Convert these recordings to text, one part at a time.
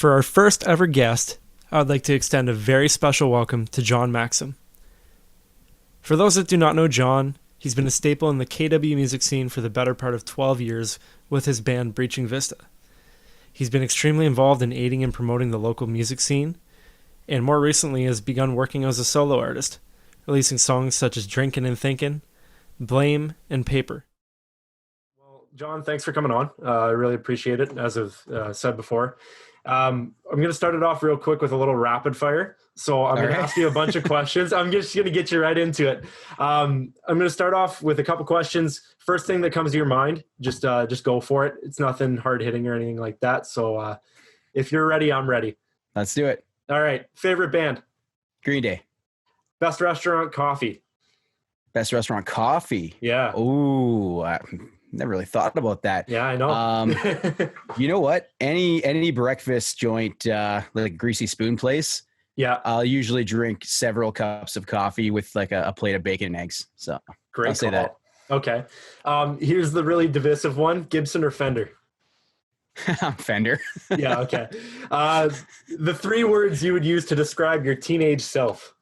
For our first ever guest, I would like to extend a very special welcome to John Maksym. For those that do not know John, he's been a staple in the KW music scene for the better part of 12 years with his band Breaching Vista. He's been extremely involved in aiding and promoting the local music scene, and more recently has begun working as a solo artist, releasing songs such as Drinkin' and Thinkin', Blame, and Paper. Well, John, thanks for coming on. I really appreciate it, as I've said before. I'm going to start it off real quick with a little rapid fire. So I'm going to ask you a bunch of questions. I'm just going to get you right into it. I'm going to start off with a couple questions. First thing that comes to your mind, just go for it. It's nothing hard hitting or anything like that. So if you're ready, I'm ready. Let's do it. All right. Favorite band? Green Day. Best restaurant coffee? Best restaurant coffee. Yeah. Ooh, I never really thought about that. Yeah, I know. You know what? Any breakfast joint, like Greasy Spoon place. Yeah. I'll usually drink several cups of coffee with like a plate of bacon and eggs. So Great I'll say that. Okay. Here's the really divisive one: Gibson or Fender? Fender. Yeah. Okay. The 3 words you would use to describe your teenage self?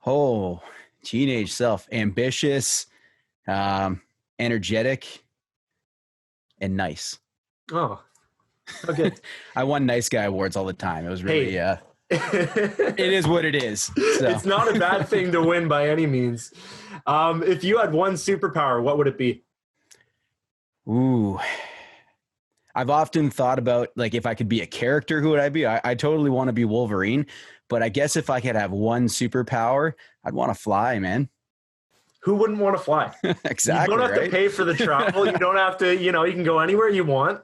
Oh, teenage self: ambitious, energetic, and nice. Oh, okay. I won Nice Guy Awards all the time. It was really, it is what it is. So. It's not a bad thing to win by any means. If you had one superpower, what would it be? Ooh, I've often thought about, like, if I could be a character, who would I be? I totally want to be Wolverine, but I guess if I could have one superpower, I'd want to fly, man. Who wouldn't want to fly? Exactly. You don't have to pay for the travel. You don't have to, you can go anywhere you want.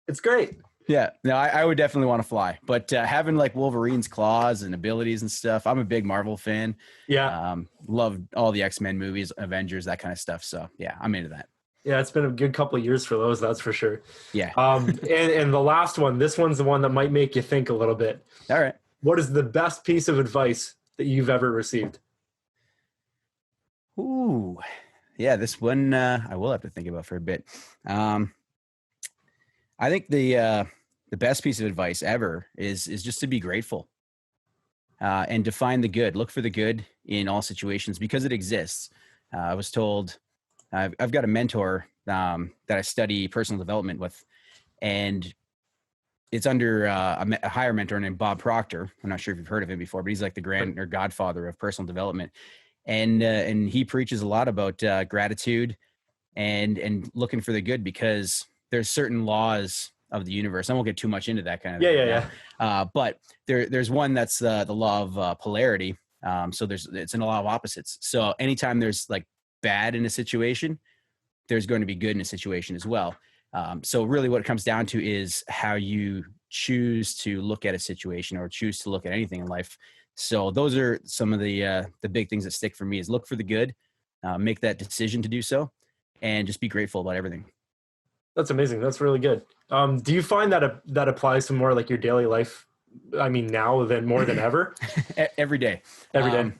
It's great. Yeah, no, I would definitely want to fly, but having like Wolverine's claws and abilities and stuff. I'm a big Marvel fan. Yeah. Love all the X-Men movies, Avengers, that kind of stuff. So yeah, I'm into that. Yeah, it's been a good couple of years for those, that's for sure. Yeah. And the last one, this one's the one that might make you think a little bit. All right. What is the best piece of advice that you've ever received? Ooh, yeah, this one I will have to think about for a bit. I think the best piece of advice ever is just to be grateful and to find the good. Look for the good in all situations because it exists. I was told I've got a mentor that I study personal development with, and it's under a higher mentor named Bob Proctor. I'm not sure if you've heard of him before, but he's like the godfather of personal development. And he preaches a lot about gratitude and looking for the good, because there's certain laws of the universe. I won't get too much into that kind of thing. Yeah. But there's one that's the law of polarity. So it's in a law of opposites. So anytime there's like bad in a situation, there's going to be good in a situation as well. So really what it comes down to is how you choose to look at a situation or choose to look at anything in life. So those are some of the big things that stick for me: is look for the good, make that decision to do so, and just be grateful about everything. That's amazing. That's really good. Do you find that that applies to more like your daily life? I mean, now more than ever? Every day. Every day.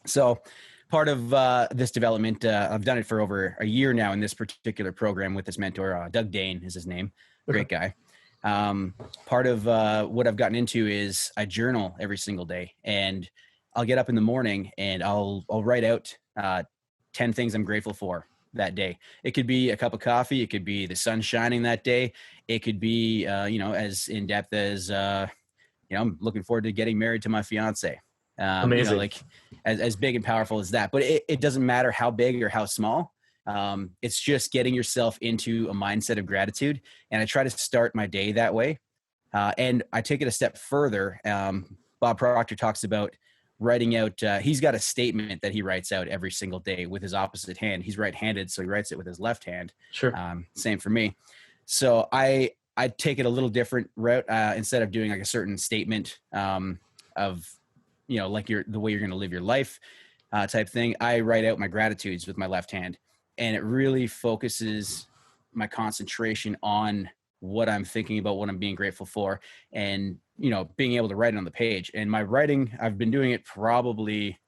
So part of this development, I've done it for over a year now in this particular program with this mentor. Doug Dane is his name. Great guy. Part of what I've gotten into is I journal every single day, and I'll get up in the morning and I'll write out 10 things I'm grateful for that day. It could be a cup of coffee. It could be the sun shining that day. It could be, as in depth as, I'm looking forward to getting married to my fiance. Amazing. Like as big and powerful as that, but it doesn't matter how big or how small. It's just getting yourself into a mindset of gratitude. And I try to start my day that way. And I take it a step further. Bob Proctor talks about writing out, he's got a statement that he writes out every single day with his opposite hand. He's right-handed, so he writes it with his left hand. Sure. Same for me. So I take it a little different route. Instead of doing like a certain statement of, like the way you're going to live your life type thing, I write out my gratitudes with my left hand. And it really focuses my concentration on what I'm thinking about, what I'm being grateful for, and, being able to write it on the page. And my writing, I've been doing it probably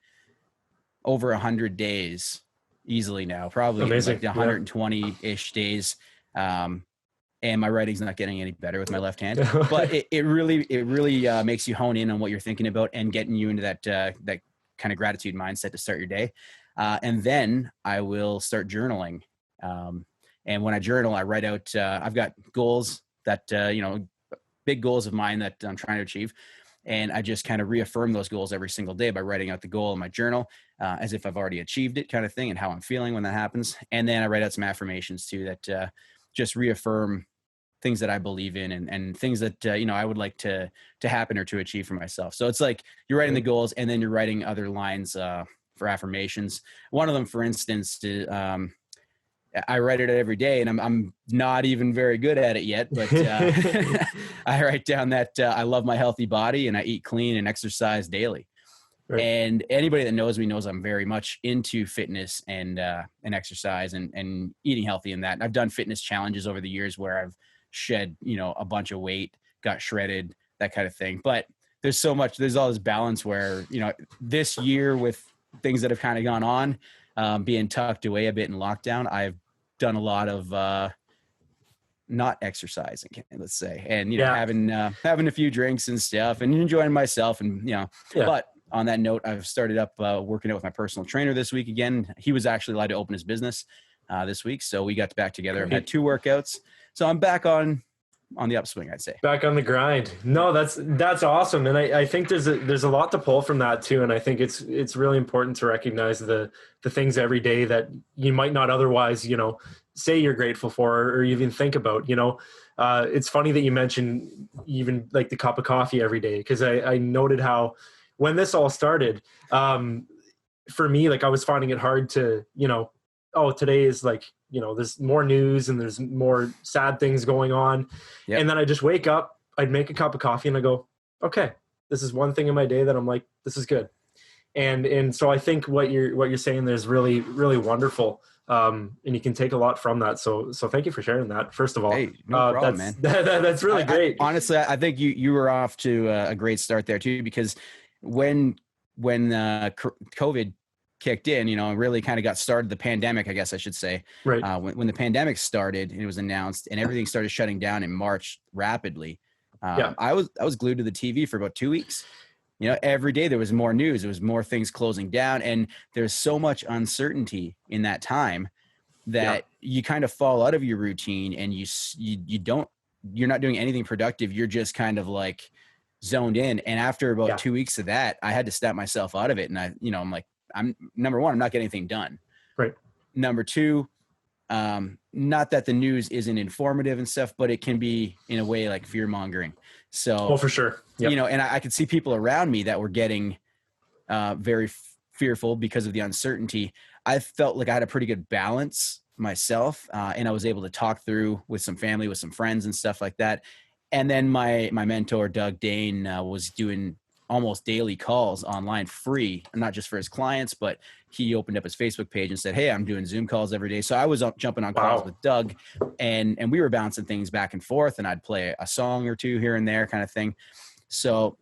over 100 days easily now, probably like 120-ish days. And and my writing's not getting any better with my left hand. But it really makes you hone in on what you're thinking about and getting you into that kind of gratitude mindset to start your day. And then I will start journaling. And when I journal, I write out, I've got goals that, big goals of mine that I'm trying to achieve. And I just kind of reaffirm those goals every single day by writing out the goal in my journal, as if I've already achieved it, kind of thing, and how I'm feeling when that happens. And then I write out some affirmations too that just reaffirm things that I believe in and things that, I would like to happen or to achieve for myself. So it's like you're writing the goals and then you're writing other lines for affirmations. One of them, for instance, I write it every day, and I'm not even very good at it yet, but I write down that I love my healthy body and I eat clean and exercise daily. Right. And anybody that knows me knows I'm very much into fitness and exercise and eating healthy in that. And I've done fitness challenges over the years where I've shed, a bunch of weight, got shredded, that kind of thing. But there's all this balance where, this year with things that have kind of gone on, being tucked away a bit in lockdown, I've done a lot of not exercising, let's say, and having a few drinks and stuff and enjoying myself, and but on that note, I've started up working out with my personal trainer this week again. He was actually allowed to open his business this week, so we got back together. I've had 2 workouts, so I'm back on the upswing, I'd say. Back on the grind. No, that's awesome. And I think there's a lot to pull from that too. And I think it's really important to recognize the things every day that you might not otherwise, say you're grateful for or even think about, it's funny that you mentioned even like the cup of coffee every day. Cause I noted how when this all started, for me, like I was finding it hard to, today is like, there's more news and there's more sad things going on. Yep. And then I just wake up, I'd make a cup of coffee and I go, okay, this is one thing in my day that I'm like, this is good. And so I think what you're saying there is really, really wonderful. And you can take a lot from that. So thank you for sharing that. First of all, hey, no problem, man. That's really great. Honestly, I think you were off to a great start there too, because when COVID kicked in, and really kind of got started, the pandemic, I guess I should say, right. When the pandemic started and it was announced and everything started shutting down in March rapidly, I was glued to the TV for about 2 weeks. Every day there was more news, there was more things closing down, and there's so much uncertainty in that time that you kind of fall out of your routine and you're not doing anything productive. You're just kind of like zoned in. And after about 2 weeks of that, I had to snap myself out of it. And I'm like, number one, I'm not getting anything done. Right. Number two, not that the news isn't informative and stuff, but it can be in a way like fear mongering. So, for sure. Yep. And I could see people around me that were getting very fearful because of the uncertainty. I felt like I had a pretty good balance myself, and I was able to talk through with some family, with some friends and stuff like that. And then my mentor, Doug Dane, was doing almost daily calls online free, not just for his clients, but he opened up his Facebook page and said, hey, I'm doing Zoom calls every day. So I was jumping on calls with Doug, and we were bouncing things back and forth, and I'd play a song or two here and there kind of thing. So,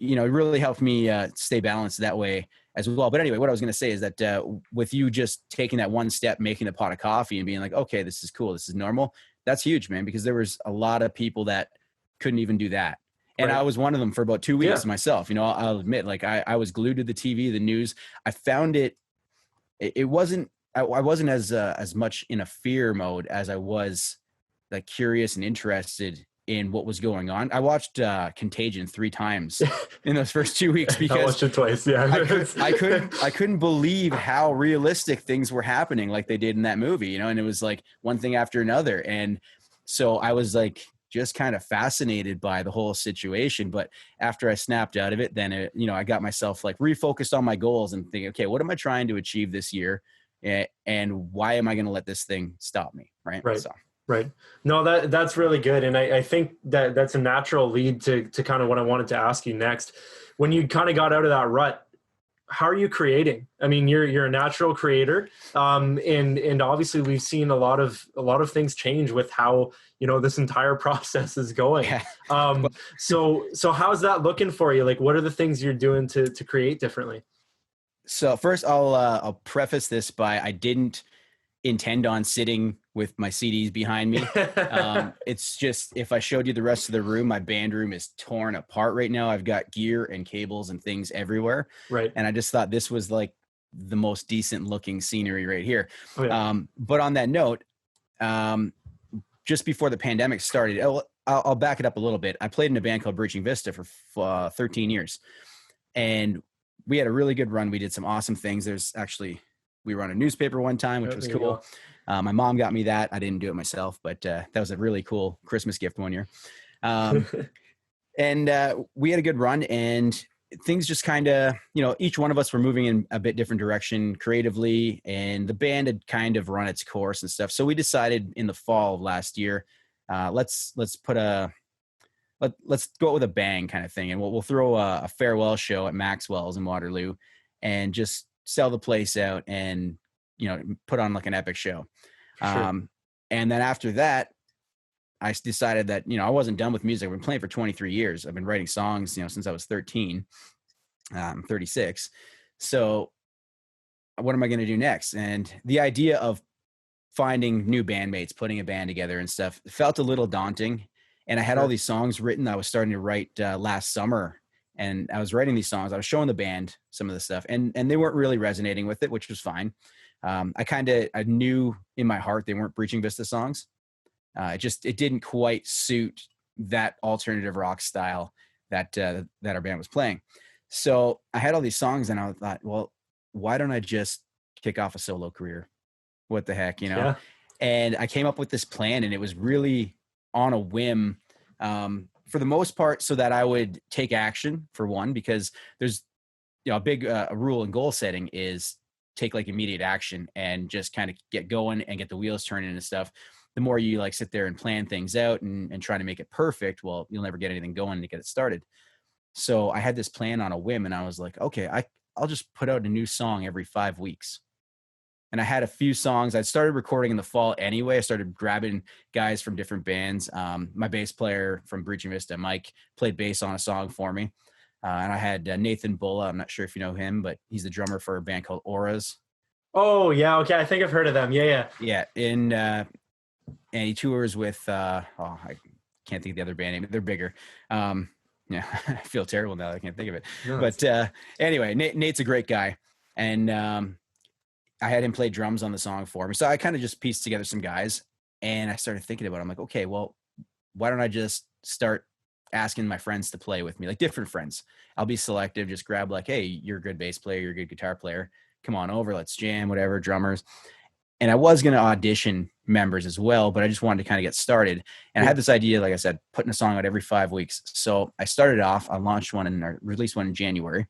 it really helped me stay balanced that way as well. But anyway, what I was going to say is that with you just taking that one step, making a pot of coffee and being like, okay, this is cool, this is normal, that's huge, man, because there was a lot of people that couldn't even do that. And I was one of them for about 2 weeks myself. I'll admit, like I was glued to the TV, the news. I found it wasn't, I wasn't as much in a fear mode as I was like curious and interested in what was going on. I watched Contagion 3 times in those first 2 weeks because I watched it twice. Yeah. I couldn't believe how realistic things were happening like they did in that movie, and it was like one thing after another. And so I was like, just kind of fascinated by the whole situation. But after I snapped out of it, then, I got myself like refocused on my goals and thinking, okay, what am I trying to achieve this year? And why am I going to let this thing stop me? Right. Right. So. Right. No, that's really good. And I think that's a natural lead to kind of what I wanted to ask you next. When you kind of got out of that rut, how are you creating? I mean, you're a natural creator. And obviously we've seen a lot of things change with how, this entire process is going. So how's that looking for you? Like, what are the things you're doing to create differently? So first I'll preface this by, I didn't intend on sitting with my CDs behind me. It's just, if I showed you the rest of the room, my band room is torn apart right now. I've got gear and cables and things everywhere. Right. And I just thought this was like the most decent looking scenery right here. Oh, yeah. But on that note, just before the pandemic started, I'll back it up a little bit. I played in a band called Breaching Vista for 13 years. And we had a really good run. We did some awesome things. We were on a newspaper one time, which was cool. My mom got me that. I didn't do it myself, but that was a really cool Christmas gift one year. And we had a good run, and things just kind of, each one of us were moving in a bit different direction creatively, and the band had kind of run its course and stuff. So we decided in the fall of last year, let's go out with a bang kind of thing. And we'll throw a farewell show at Maxwell's in Waterloo and just sell the place out and, put on like an epic show. Sure. And then after that, I decided that, I wasn't done with music. I've been playing for 23 years. I've been writing songs, since I was 13, 36. So what am I going to do next? And the idea of finding new bandmates, putting a band together and stuff felt a little daunting. And I had all these songs written. I was starting to write last summer, and I was writing these songs. I was showing the band some of the stuff, and they weren't really resonating with it, which was fine. I knew in my heart they weren't Breaching Vista songs. It didn't quite suit that alternative rock style that our band was playing. So I had all these songs, and I thought, well, why don't I just kick off a solo career? What the heck, Yeah. And I came up with this plan, and it was really on a whim, for the most part, so that I would take action, for one, because there's, a big rule in goal setting is take like immediate action and just kind of get going and get the wheels turning and stuff. The more you like sit there and plan things out and try to make it perfect, well, you'll never get anything going to get it started. So I had this plan on a whim, and I was like, okay, I'll just put out a new song every 5 weeks. And I had a few songs. I started recording in the fall anyway. I started grabbing guys from different bands. My bass player from Breaching Vista, Mike, played bass on a song for me. And I had Nathan Bulla. I'm not sure if you know him, but he's the drummer for a band called Auras. Oh, yeah. Okay. I think I've heard of them. Yeah. Yeah. And he tours with, I can't think of the other band name. They're bigger. Yeah, I feel terrible now. I can't think of it. No, but anyway, Nate's a great guy. And I had him play drums on the song for me. So I kind of just pieced together some guys, and I started thinking about it. I'm like, okay, well, why don't I just start asking my friends to play with me, like different friends. I'll be selective, just grab like, hey, you're a good bass player, you're a good guitar player. Come on over, let's jam, whatever, drummers. And I was going to audition members as well, but I just wanted to kind of get started. And I had this idea, like I said, putting a song out every 5 weeks. So I started off, I launched one and I released one in January.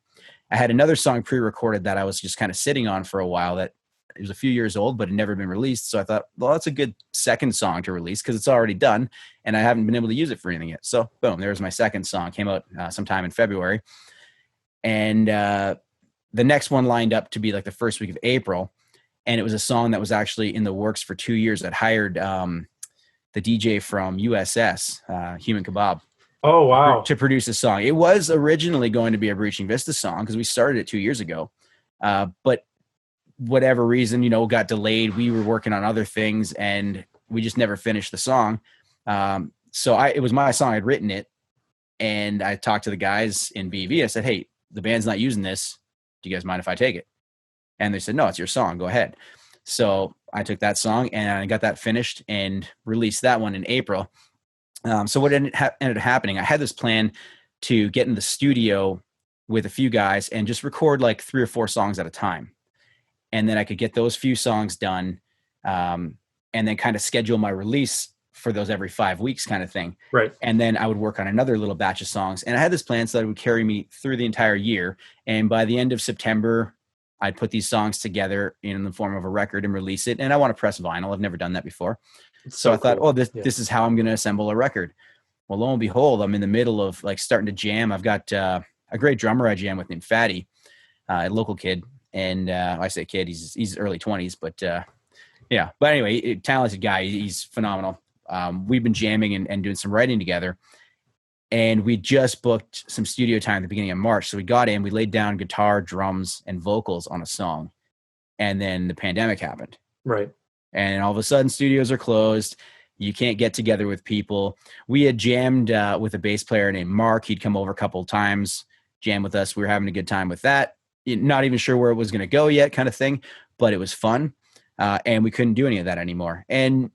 I had another song pre-recorded that I was just kind of sitting on for a while that it was a few years old, but had never been released. So I thought, well, that's a good second song to release because it's already done and I haven't been able to use it for anything yet. So boom, there's my second song. Came out sometime in February. And the next one lined up to be like the first week of April. And it was a song that was actually in the works for 2 years. I'd hired the DJ from USS, Human Kebab. Oh, wow. To produce a song. It was originally going to be a Breaching Vista song because we started it 2 years ago. But whatever reason, got delayed. We were working on other things and we just never finished the song. So it was my song. I'd written it. And I talked to the guys in BV. I said, hey, the band's not using this. Do you guys mind if I take it? And they said, no, it's your song. Go ahead. So I took that song and I got that finished and released that one in April. So what ended up happening, I had this plan to get in the studio with a few guys and just record like 3 or 4 songs at a time. And then I could get those few songs done and then kind of schedule my release for those every 5 weeks kind of thing. Right. And then I would work on another little batch of songs. And I had this plan so that it would carry me through the entire year. And by the end of September, I'd put these songs together in the form of a record and release it. And I want to press vinyl. I've never done that before. So I thought, this is how I'm going to assemble a record. Well, lo and behold, I'm in the middle of like starting to jam. I've got a great drummer I jam with named Fatty, a local kid. And I say kid, he's early 20s, but yeah. But anyway, talented guy. He's phenomenal. We've been jamming and doing some writing together. And we just booked some studio time at the beginning of March. So we got in, we laid down guitar, drums, and vocals on a song. And then the pandemic happened. Right. And all of a sudden studios are closed. You can't get together with people. We had jammed with a bass player named Mark. He'd come over a couple of times, jam with us. We were having a good time with that. Not even sure where it was going to go yet, kind of thing, but it was fun. And we couldn't do any of that anymore. And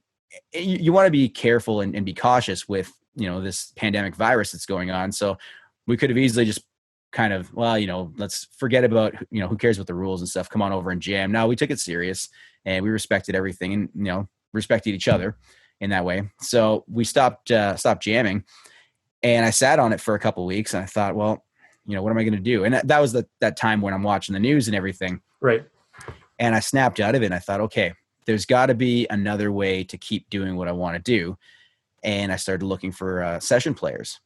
you want to be careful and be cautious with, this pandemic virus that's going on. So we could have easily just kind of, let's forget about, who cares about the rules and stuff. Come on over and jam. No, we took it serious and we respected everything and, respected each other in that way. So we stopped jamming, and I sat on it for a couple of weeks, and I thought, well, what am I going to do? And that was that time when I'm watching the news and everything. Right. And I snapped out of it, and I thought, okay, there's got to be another way to keep doing what I want to do. And I started looking for session players.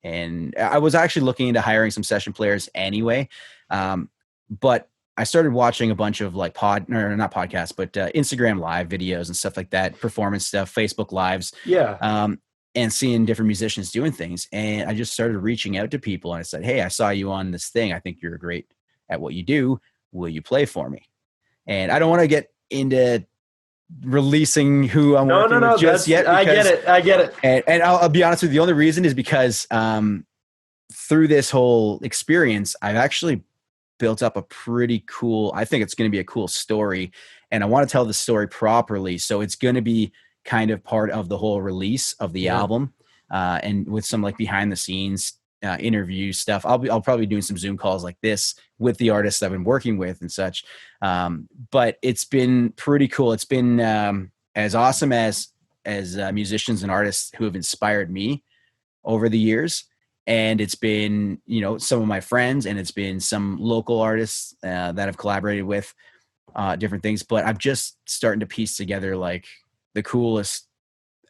And I was actually looking into hiring some session players anyway. But I started watching a bunch of like not podcasts, but Instagram live videos and stuff like that, performance stuff, Facebook lives. Yeah. And seeing different musicians doing things. And I just started reaching out to people, and I said, hey, I saw you on this thing. I think you're great at what you do. Will you play for me? And I don't want to get into releasing who I'm working with just yet. I get it. And I'll be honest with you. The only reason is because through this whole experience, I've actually built up a pretty cool, I think it's going to be a cool story. And I want to tell the story properly. So it's going to be kind of part of the whole release of the album, and with some like behind the scenes interview stuff. I'll probably be doing some Zoom calls like this with the artists I've been working with and such. But it's been pretty cool. It's been as awesome as musicians and artists who have inspired me over the years. And it's been, some of my friends, and it's been some local artists that I've collaborated with, different things. But I'm just starting to piece together like the coolest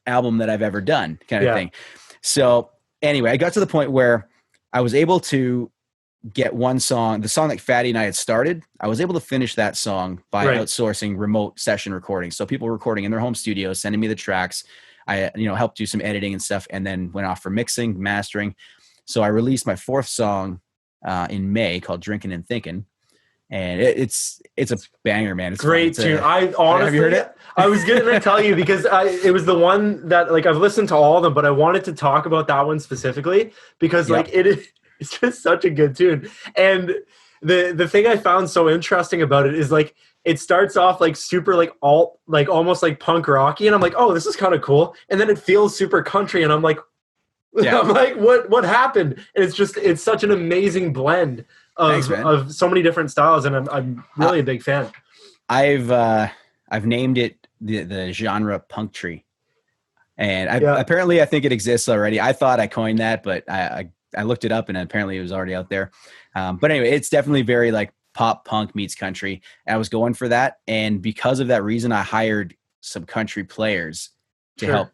album that I've ever done, kind of thing. So anyway, I got to the point where I was able to get one song, the song that Fatty and I had started. I was able to finish that song by outsourcing remote session recording. So people recording in their home studios, sending me the tracks. I, helped do some editing and stuff, and then went off for mixing, mastering. So I released my fourth song in May called Drinking and Thinking. And it's a banger, man. It's great tune. I honestly, have you heard it? I was going to tell you because it was the one that like I've listened to all of them, but I wanted to talk about that one specifically because it's just such a good tune. And the thing I found so interesting about it is like it starts off like super like alt, like almost like punk rocky, and I'm like, oh, this is kind of cool. And then it feels super country, and I'm like, what happened? And it's such an amazing blend of so many different styles, and I'm really a big fan. I've named it the genre punk tree, and apparently I think it exists already. I thought I coined that, but I looked it up, and apparently it was already out there. But anyway, it's definitely very like pop punk meets country. And I was going for that, and because of that reason, I hired some country players to help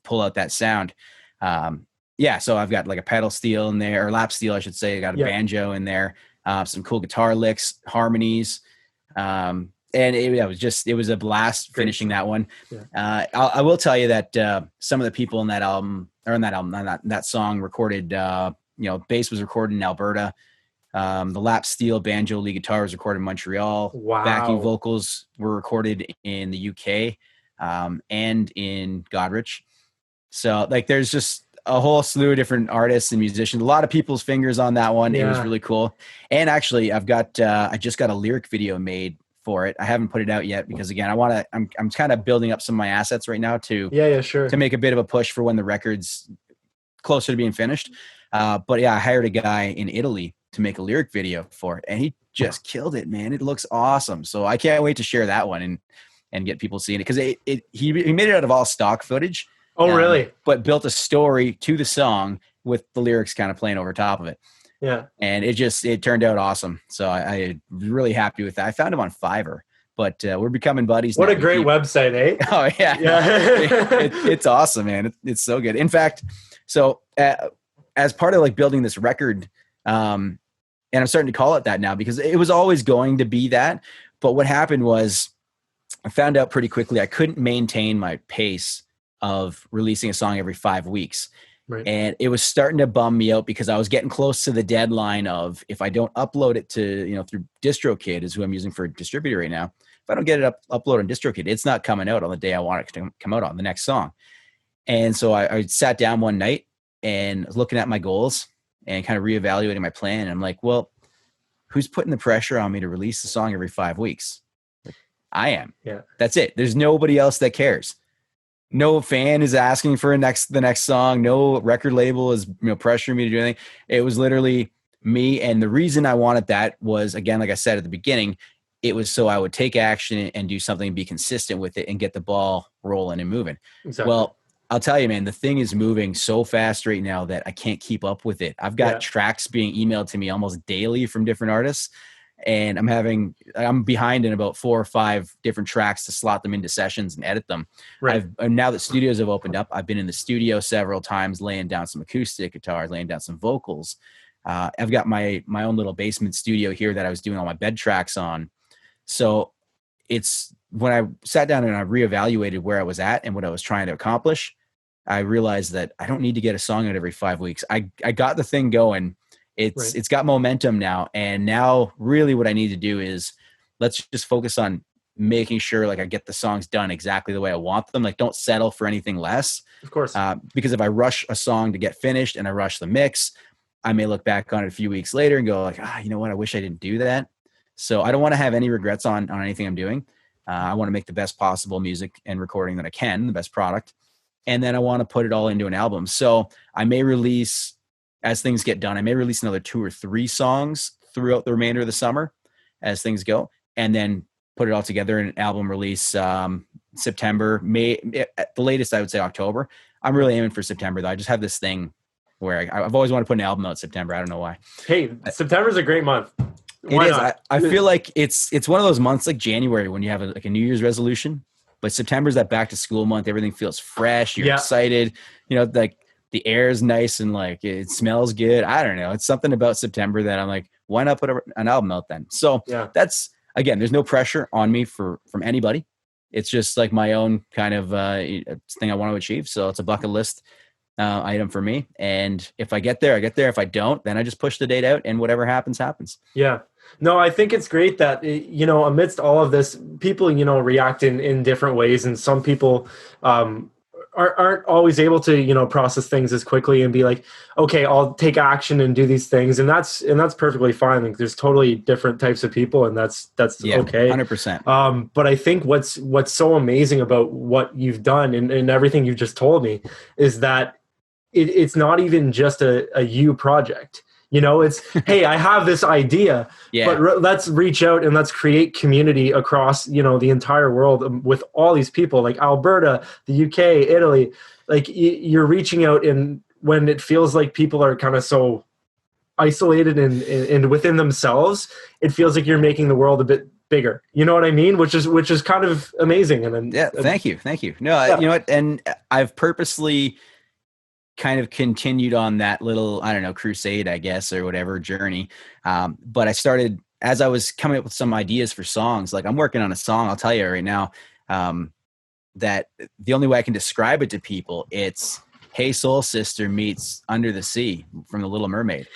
pull out that sound. So I've got like a pedal steel in there, or lap steel, I should say. I got a banjo in there, some cool guitar licks, harmonies. And it was a blast finishing that one. Yeah. I will tell you that some of the people in that album, or in that song recorded, bass was recorded in Alberta. The lap steel, banjo, lead guitar was recorded in Montreal. Wow. Backing vocals were recorded in the UK and in Godrich. So like there's just a whole slew of different artists and musicians, a lot of people's fingers on that one. Yeah. It was really cool. And actually I just got a lyric video made for it. I haven't put it out yet because again, I'm kind of building up some of my assets right now to make a bit of a push for when the record's closer to being finished. But I hired a guy in Italy to make a lyric video for it, and he just killed it, man. It looks awesome. So I can't wait to share that one and get people seeing it, because he made it out of all stock footage. Oh, really? But built a story to the song with the lyrics kind of playing over top of it. Yeah. And it turned out awesome. So I really happy with that. I found him on Fiverr, but we're becoming buddies. What a great website, eh? Oh yeah. It's awesome, man. It's so good. In fact, so as part of like building this record, and I'm starting to call it that now because it was always going to be that. But what happened was I found out pretty quickly I couldn't maintain my pace of releasing a song every 5 weeks. Right. And it was starting to bum me out because I was getting close to the deadline of, if I don't upload it to, through DistroKid is who I'm using for a distributor right now. If if I don't get it uploaded on DistroKid, it's not coming out on the day I want it to come out on, the next song. And so I sat down one night and was looking at my goals and kind of reevaluating my plan. And I'm like, well, who's putting the pressure on me to release the song every 5 weeks? Like, I am. Yeah. That's it. There's nobody else that cares. No fan is asking for the next song. No record label is pressuring me to do anything. It was literally me. And the reason I wanted that was, again, like I said at the beginning, it was so I would take action and do something and be consistent with it and get the ball rolling and moving. Exactly. Well, I'll tell you, man, the thing is moving so fast right now that I can't keep up with it. I've got tracks being emailed to me almost daily from different artists, and I'm behind in about 4 or 5 different tracks to slot them into sessions and edit them. Right. Now that studios have opened up, I've been in the studio several times, laying down some acoustic guitars, laying down some vocals. I've got my own little basement studio here that I was doing all my bed tracks on. So it's when I sat down and I reevaluated where I was at and what I was trying to accomplish, I realized that I don't need to get a song out every 5 weeks. I got the thing going. It's got momentum now. And now really what I need to do is let's just focus on making sure like I get the songs done exactly the way I want them. Like don't settle for anything less. Of course. Because if I rush a song to get finished and I rush the mix, I may look back on it a few weeks later and go like, you know what? I wish I didn't do that. So I don't want to have any regrets on anything I'm doing. I want to make the best possible music and recording that I can, the best product. And then I want to put it all into an album. So I may release, as things get done, I may release another 2 or 3 songs throughout the remainder of the summer as things go, and then put it all together in an album release September, May, at the latest, I would say October. I'm really aiming for September, though. I just have this thing where I've always wanted to put an album out in September. I don't know why. Hey, September's a great month. It is. I feel like it's one of those months like January when you have a New Year's resolution, but September's that back to school month. Everything feels fresh. You're excited. Like the air is nice and like it smells good. I don't know. It's something about September that I'm like, why not put an album out then? So that's, again, there's no pressure on me from anybody. It's just like my own kind of thing I want to achieve. So it's a bucket list item for me. And if I get there, I get there. If I don't, then I just push the date out and whatever happens, happens. Yeah. No, I think it's great that, amidst all of this, people, react in different ways. And some people aren't always able to, process things as quickly and be like, okay, I'll take action and do these things. And that's perfectly fine. Like there's totally different types of people and that's okay. 100%. But I think what's so amazing about what you've done and everything you've just told me is that it's not even just a you project. It's, hey, I have this idea, but let's reach out and let's create community across, the entire world with all these people like Alberta, the UK, Italy. Like you're reaching out, and when it feels like people are kind of so isolated and within themselves, it feels like you're making the world a bit bigger. You know what I mean? Which is kind of amazing. And then, thank you. No, you know what? And I've purposely kind of continued on that little, I don't know, crusade, I guess, or whatever journey. But I started, as I was coming up with some ideas for songs, like I'm working on a song, I'll tell you right now, that the only way I can describe it to people, it's Hey Soul Sister meets Under the Sea from The Little Mermaid.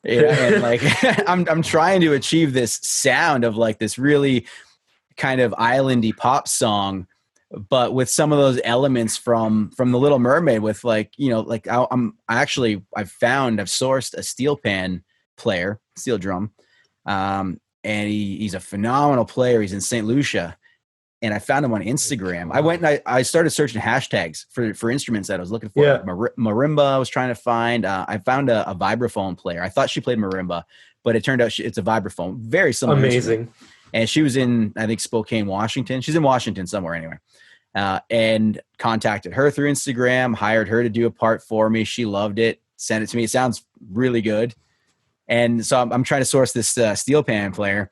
And like, I'm trying to achieve this sound of like this really kind of islandy pop song, but with some of those elements from The Little Mermaid, with like, like I've sourced a steel pan player, steel drum. And he's a phenomenal player. He's in St. Lucia. And I found him on Instagram. I went and I started searching hashtags for instruments that I was looking for. Yeah. Marimba I was trying to find. I found a vibraphone player. I thought she played marimba, but it turned out it's a vibraphone. Very similar. Amazing. Instrument. And she was in, I think, Spokane, Washington. She's in Washington somewhere anyway. And contacted her through Instagram, hired her to do a part for me. She loved it, sent it to me. It sounds really good. And so I'm trying to source this steel pan player,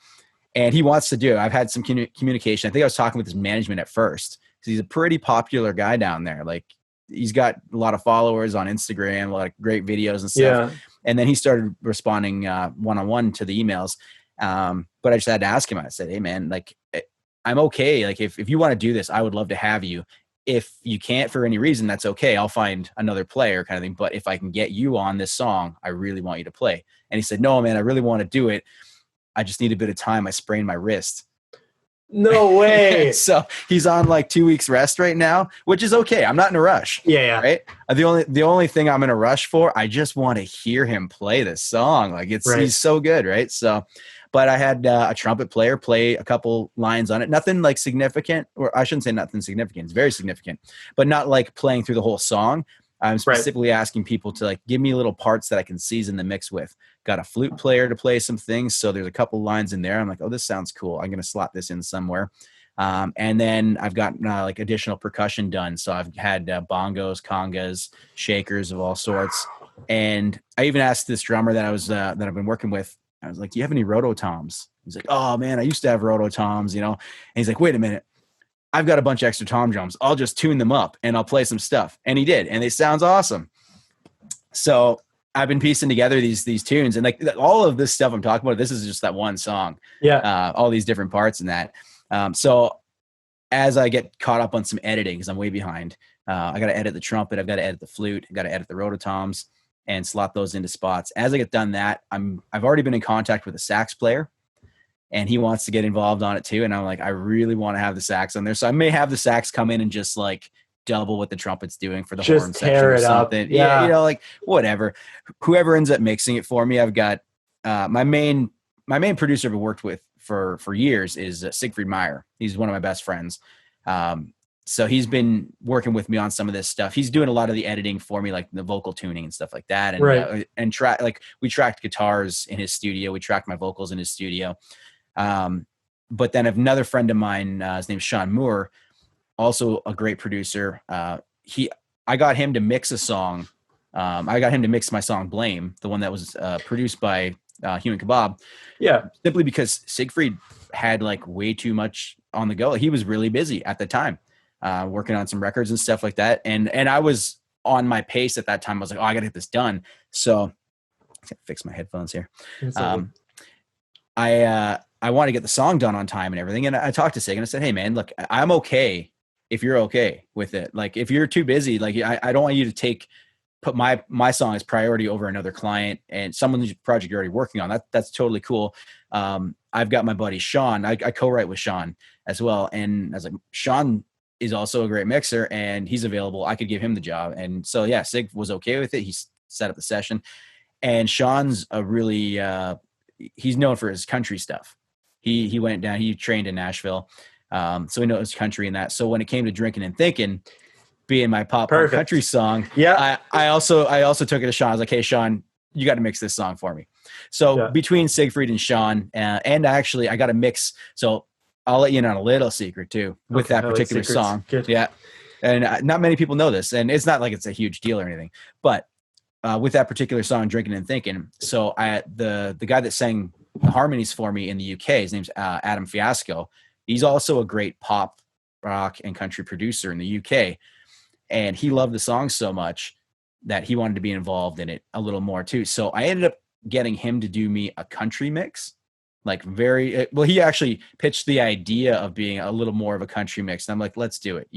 and he wants to do it. I've had some communication. I think I was talking with his management at first because he's a pretty popular guy down there. Like he's got a lot of followers on Instagram, a lot of great videos and stuff. Yeah. And then he started responding one-on-one to the emails. But I just had to ask him. I said, hey man, like, I'm okay. Like if you want to do this, I would love to have you. If you can't for any reason, that's okay. I'll find another player kind of thing. But if I can get you on this song, I really want you to play. And he said, no, man, I really want to do it. I just need a bit of time. I sprained my wrist. No way. So he's on like 2 weeks rest right now, which is okay. I'm not in a rush. Yeah. Right. The only thing I'm in a rush for, I just want to hear him play this song. Like he's so good. Right. So, but I had a trumpet player play a couple lines on it. Nothing like significant, or I shouldn't say nothing significant. It's very significant, but not like playing through the whole song. I'm specifically asking people to like give me little parts that I can season the mix with. Got a flute player to play some things. So there's a couple lines in there. I'm like, oh, this sounds cool. I'm going to slot this in somewhere. And then I've got like additional percussion done. So I've had bongos, congas, shakers of all sorts. And I even asked this drummer that that I've been working with, I was like, do you have any rototoms? He's like, oh man, I used to have rototoms, And he's like, wait a minute. I've got a bunch of extra tom drums. I'll just tune them up and I'll play some stuff. And he did. And it sounds awesome. So I've been piecing together these tunes, and like all of this stuff I'm talking about, this is just that one song. Yeah. All these different parts in that. So as I get caught up on some editing, because I'm way behind, I got to edit the trumpet. I've got to edit the flute. I've got to edit the rototoms and slot those into spots. As I get done that, I've already been in contact with a sax player, and he wants to get involved on it too. And I'm like, I really want to have the sax on there. So I may have the sax come in and just like double what the trumpet's doing for the horn section or something. Yeah. Like whatever, whoever ends up mixing it for me. I've got my main producer I've worked with for years is Siegfried Meyer. He's one of my best friends. So he's been working with me on some of this stuff. He's doing a lot of the editing for me, like the vocal tuning and stuff like that. And, and we tracked guitars in his studio. We tracked my vocals in his studio. But then another friend of mine, his name's Sean Moore, also a great producer. I got him to mix a song. I got him to mix my song Blame, the one that was produced by Human Kebab. Yeah. Simply because Siegfried had like way too much on the go. He was really busy at the time, working on some records and stuff like that. And I was on my pace at that time. I was like, oh, I got to get this done. So I gotta fix my headphones here. I want to get the song done on time and everything. And I talked to Sig and I said, hey man, look, I'm okay if you're okay with it. Like if you're too busy, like I don't want you to put my song as priority over another client and someone's project you're already working on. That's totally cool. I've got my buddy Sean. I co-write with Sean as well. And I was like, Sean is also a great mixer and he's available. I could give him the job. And so, yeah, Sig was okay with it. He set up the session, and Sean's a really, he's known for his country stuff. He went down, he trained in Nashville. So he knows country and that. So when it came to Drinking and Thinking, being my pop country song, yeah, I also took it to Sean. I was like, hey, Sean, you got to mix this song for me. So between Siegfried and Sean, and actually I got to mix. So I'll let you in on a little secret too with that particular song. Good. Yeah. And not many people know this, and it's not like it's a huge deal or anything, but with that particular song, Drinking and Thinking. So the guy that sang the harmonies for me in the UK, his name's Adam Fiasco. He's also a great pop, rock, and country producer in the UK. And he loved the song so much that he wanted to be involved in it a little more too. So I ended up getting him to do me a country mix. He actually pitched the idea of being a little more of a country mix. And I'm like, let's do it.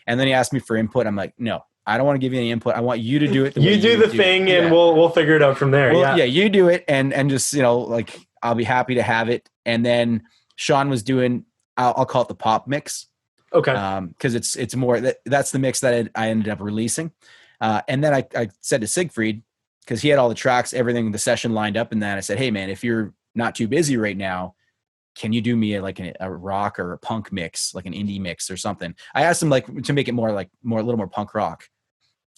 And then he asked me for input. I'm like, no, I don't want to give you any input. I want you to do it. You do the thing and we'll figure it out from there. Well, yeah, you do it. And just, like, I'll be happy to have it. And then Sean was doing, I'll call it the pop mix. Okay. Cause it's more, that's the mix that I ended up releasing. And then I said to Siegfried, cause he had all the tracks, everything, the session lined up. And then I said, hey man, if you're not too busy right now, can you do me a rock or a punk mix, like an indie mix or something? I asked him to make it a little more punk rock.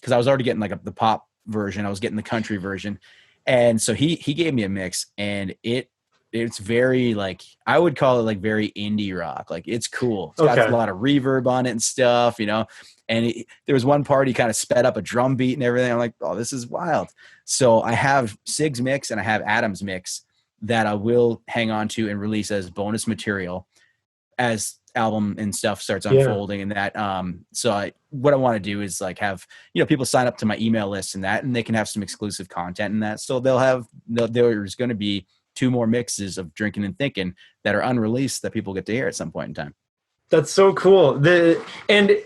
Cause I was already getting the pop version. I was getting the country version. And so he gave me a mix, and it's very I would call it very indie rock. Like it's cool. It's got a lot of reverb on it and stuff, and there was one part he kind of sped up a drum beat and everything. I'm like, oh, this is wild. So I have Sig's mix and I have Adam's mix that I will hang on to and release as bonus material as album and stuff starts unfolding. And that, what I want to do is have, people sign up to my email list and they can have some exclusive content and that. So there's going to be 2 more mixes of Drinking and Thinking that are unreleased that people get to hear at some point in time. That's so cool. And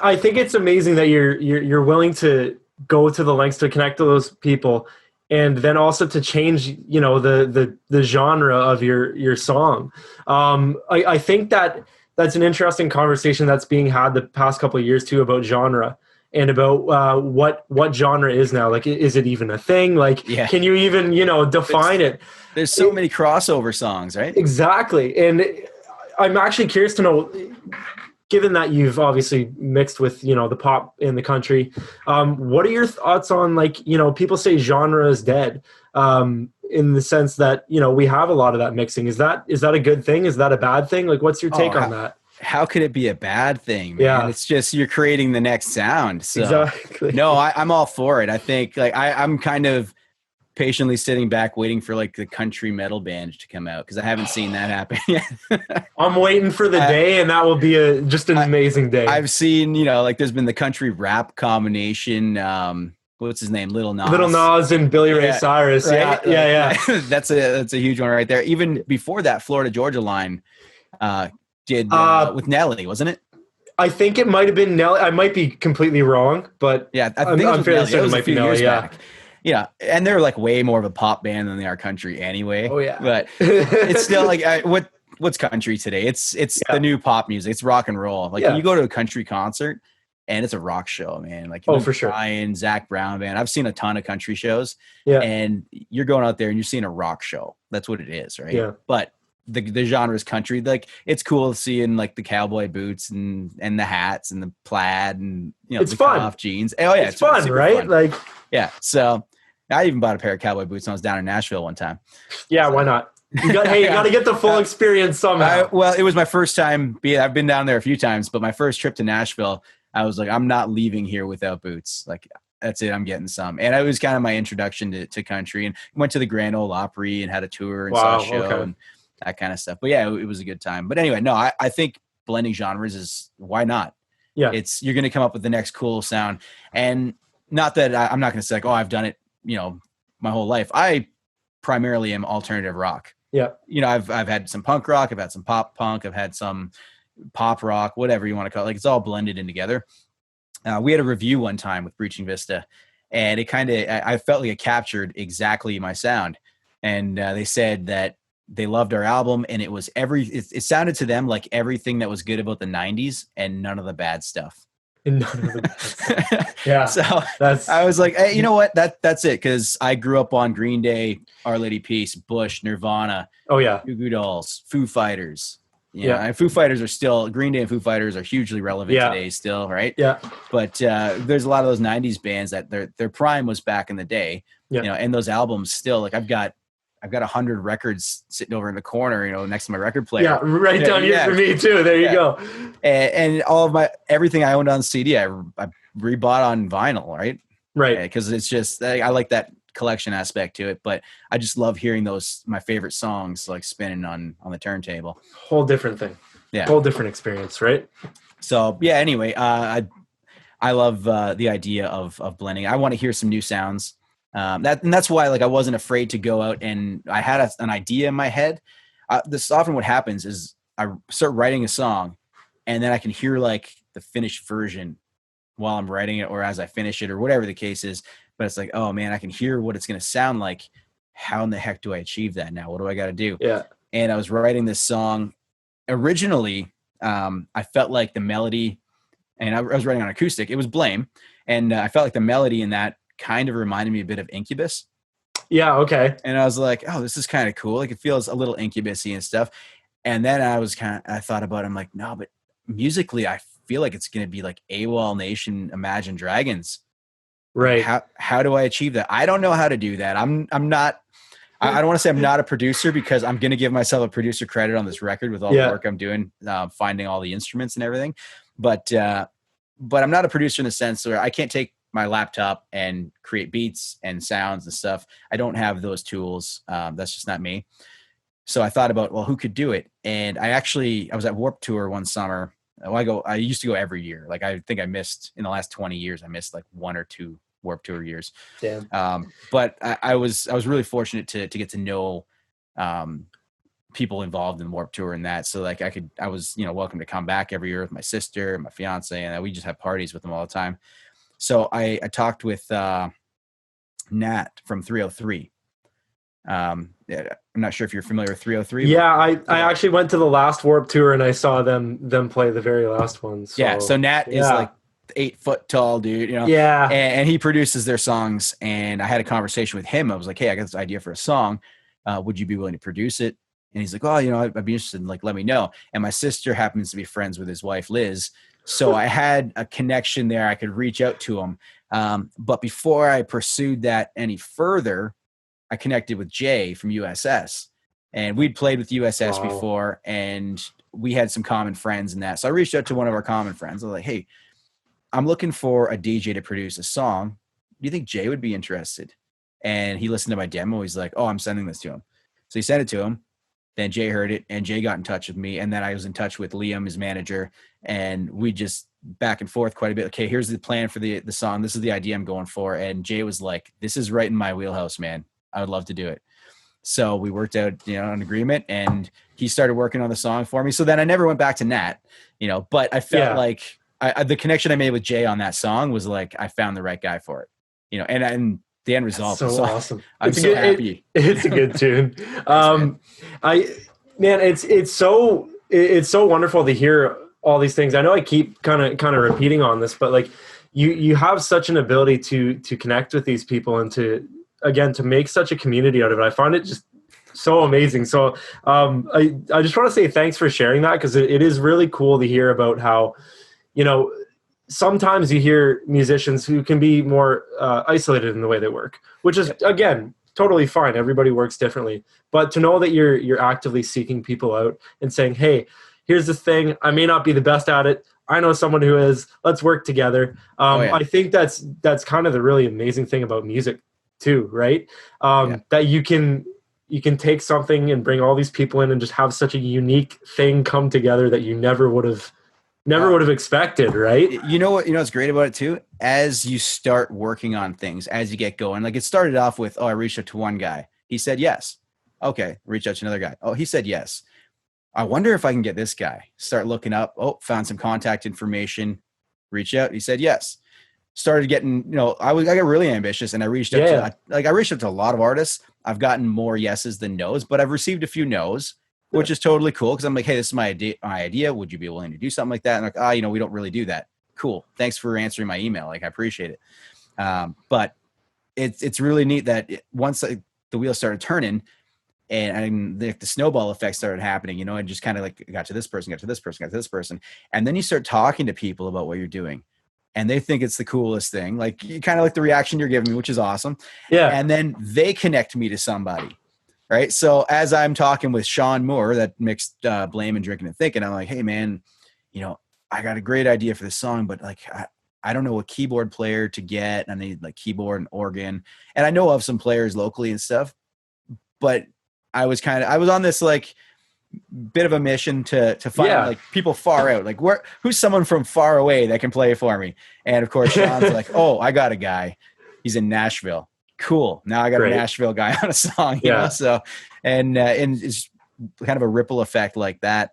I think it's amazing that you're willing to go to the lengths to connect to those people and then also to change, you know, the genre of your song. I think that's an interesting conversation that's being had the past couple of years too, about genre and about what genre is now. Like, is it even a thing? Like, Yeah. can you even, you know, define it? There's so many crossover songs, right? Exactly. And I'm actually curious to know, given that you've obviously mixed with, you know, the pop and the country, what are your thoughts on, like, you know, people say genre is dead, in the sense that, you know, we have a lot of that mixing. Is that a good thing? Is that a bad thing? Like, what's your take on that? How could it be a bad thing, man? Yeah. It's just you're creating the next sound. So Exactly. no, I'm all for it. I think like I'm kind of patiently sitting back waiting for like the country metal band to come out because I haven't seen that happen yet. I'm waiting for the day, and that will be just an amazing day. I've seen, you know, like there's been the country rap combination. What's his name? Little Nas and Billy Ray Cyrus. Right? Yeah. That's a huge one right there. Even before that, Florida Georgia line did with Nelly, wasn't it? I think it might have been Nelly. I might be completely wrong, but yeah, I think I'm fairly certain it might be Nelly. Yeah. Back. Yeah, and they're like way more of a pop band than they are country anyway. Oh yeah, but it's still like what's country today? It's the new pop music. It's rock and roll. Like you go to a country concert and it's a rock show, man. Like for sure. Brian, Zach Brown band. I've seen a ton of country shows. Yeah, and you're going out there and you're seeing a rock show. That's what it is, right? Yeah, but the genre is country. Like it's cool seeing like the cowboy boots and the hats and the plaid and you know it's the fun. off jeans. Oh yeah, it's fun, right? Fun. Like so. I even bought a pair of cowboy boots when I was down in Nashville one time. Yeah, why not? You got to get the full experience somehow. Well, it was my first time. I've been down there a few times, but my first trip to Nashville, I was like, I'm not leaving here without boots. Like, that's it. I'm getting some. And it was kind of my introduction to country, and went to the Grand Ole Opry and had a tour and saw a show and that kind of stuff. But yeah, it was a good time. But anyway, no, I think blending genres is why not? Yeah. You're going to come up with the next cool sound. And not that I'm not going to say like, oh, I've done it, you know, my whole life. I primarily am alternative rock. Yeah. You know, I've had some punk rock, I've had some pop punk, I've had some pop rock, whatever you want to call it. Like it's all blended in together. We had a review one time with Breaching Vista, and it kind of, I felt like it captured exactly my sound. And they said that they loved our album, and it was it sounded to them like everything that was good about the 90s and none of the bad stuff. Yeah. So I was like, hey, you know what? That's it. Cause I grew up on Green Day, Our Lady Peace, Bush, Nirvana. Oh yeah. Goo Goo Dolls, Foo Fighters. Yeah. And Foo Fighters are still, Green Day and Foo Fighters are hugely relevant today still. Right. Yeah. But there's a lot of those 90s bands that their prime was back in the day, you know, and those albums still, like I've got 100 records sitting over in the corner, you know, next to my record player. Yeah, right down here for me too. There you go. And all of everything I owned on CD, I rebought on vinyl, right? Right. Because it's just, I like that collection aspect to it, but I just love hearing my favorite songs like spinning on the turntable. Whole different thing. Yeah. Whole different experience, right? So yeah, anyway, I love the idea of blending. I want to hear some new sounds. That's why like I wasn't afraid to go out, and I had an idea in my head. This often what happens is I start writing a song, and then I can hear like the finished version while I'm writing it or as I finish it or whatever the case is. But it's like, oh man, I can hear what it's going to sound like. How in the heck do I achieve that now? What do I got to do? Yeah. And I was writing this song originally. I felt like the melody, and I was writing on acoustic. It was Blame. And I felt like the melody in that kind of reminded me a bit of Incubus. Yeah. Okay. And I was like, oh, this is kind of cool. Like it feels a little Incubus-y and stuff. And then I thought about it. I'm like, no, but musically, I feel like it's going to be like AWOL Nation, Imagine Dragons. Right. How do I achieve that? I don't know how to do that. I'm not, I don't want to say I'm not a producer, because I'm going to give myself a producer credit on this record with all the work I'm doing, finding all the instruments and everything. But I'm not a producer in the sense where I can't take my laptop and create beats and sounds and stuff. I don't have those tools. That's just not me. So I thought about, well, who could do it? And I was at Warped Tour one summer. I used to go every year. Like I think I missed in the last 20 years, I missed like 1 or 2 Warped Tour years. Damn. But I was really fortunate to get to know people involved in Warped Tour and that. So like I was, you know, welcome to come back every year with my sister, my fiance, and we just have parties with them all the time. So I talked with my Nat from 303. Yeah, I'm not sure if you're familiar with 303. Yeah, I actually went to the last Warped Tour and I saw them play the very last one. So Yeah, so Nat is like 8 foot tall dude, yeah. and he produces their songs. And I had a conversation with him. I was like, hey, I got this idea for a song. Would you be willing to produce it? And he's like, oh, I'd be interested in, like, let me know. And my sister happens to be friends with his wife, Liz. So I had a connection there. I could reach out to him. But before I pursued that any further, I connected with Jay from USS. And we'd played with USS before, and we had some common friends in that. So I reached out to one of our common friends. I was like, hey, I'm looking for a DJ to produce a song. Do you think Jay would be interested? And he listened to my demo. He's like, oh, I'm sending this to him. So he sent it to him. Then Jay heard it, and Jay got in touch with me. And then I was in touch with Liam, his manager, and we just back and forth quite a bit. Okay, here's the plan for the song. This is the idea I'm going for. And Jay was like, this is right in my wheelhouse, man. I would love to do it. So we worked out, an agreement, and he started working on the song for me. So then I never went back to Nat, but I felt like the connection I made with Jay on that song was like, I found the right guy for it, and the end result. That's so awesome. I'm so happy. It's a good tune. It's so wonderful to hear all these things. I know I keep kind of repeating on this, but like you have such an ability to connect with these people and to make such a community out of it. I find it just so amazing. So I just want to say thanks for sharing that, because it is really cool to hear about how, sometimes you hear musicians who can be more isolated in the way they work, which is, again, totally fine. Everybody works differently. But to know that you're actively seeking people out and saying, hey, here's this thing. I may not be the best at it. I know someone who is. Let's work together. I think that's kind of the really amazing thing about music too, right? That you can take something and bring all these people in and just have such a unique thing come together that you never would have expected, right? You know what's great about it too? As you start working on things, as you get going, like it started off with, I reached out to one guy. He said yes. Okay, reach out to another guy. Oh, he said yes. I wonder if I can get this guy. Start looking up. Oh, found some contact information. Reach out. He said yes. Started getting, I got really ambitious, and I reached out to a lot of artists. I've gotten more yeses than nos, but I've received a few nos, which is totally cool, because I'm like, hey, this is my idea. Would you be willing to do something like that? And like, we don't really do that. Cool. Thanks for answering my email. Like, I appreciate it. But it's really neat that once the wheels started turning, and the snowball effect started happening, and just kind of like got to this person, got to this person, got to this person. And then you start talking to people about what you're doing, and they think it's the coolest thing. Like, you kind of like the reaction you're giving me, which is awesome. Yeah. And then they connect me to somebody. Right. So as I'm talking with Sean Moore, that mixed Blame and Drinking and Thinking, I'm like, hey, man, I got a great idea for this song, but like, I don't know a keyboard player to get. I need like keyboard and organ. And I know of some players locally and stuff, but I was on this like bit of a mission to find like people far out, like who's someone from far away that can play for me. And of course, Sean's like, oh, I got a guy. He's in Nashville. Cool. Now I got a Nashville guy on a song, you know? So, and it's kind of a ripple effect like that.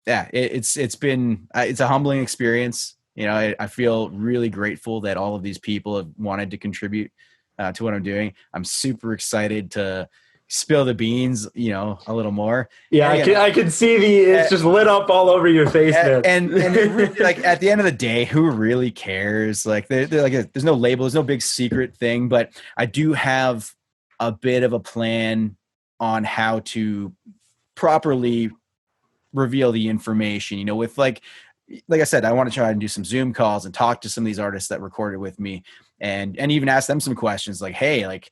It's been a humbling experience. I feel really grateful that all of these people have wanted to contribute to what I'm doing. I'm super excited to spill the beans, a little more. Yeah, I can see it's just lit up all over your face, man. And really, like, at the end of the day, who really cares? Like, they're like, there's no label, there's no big secret thing, but I do have a bit of a plan on how to properly reveal the information, with like I said, I want to try and do some Zoom calls and talk to some of these artists that recorded with me, and even ask them some questions like, hey, like,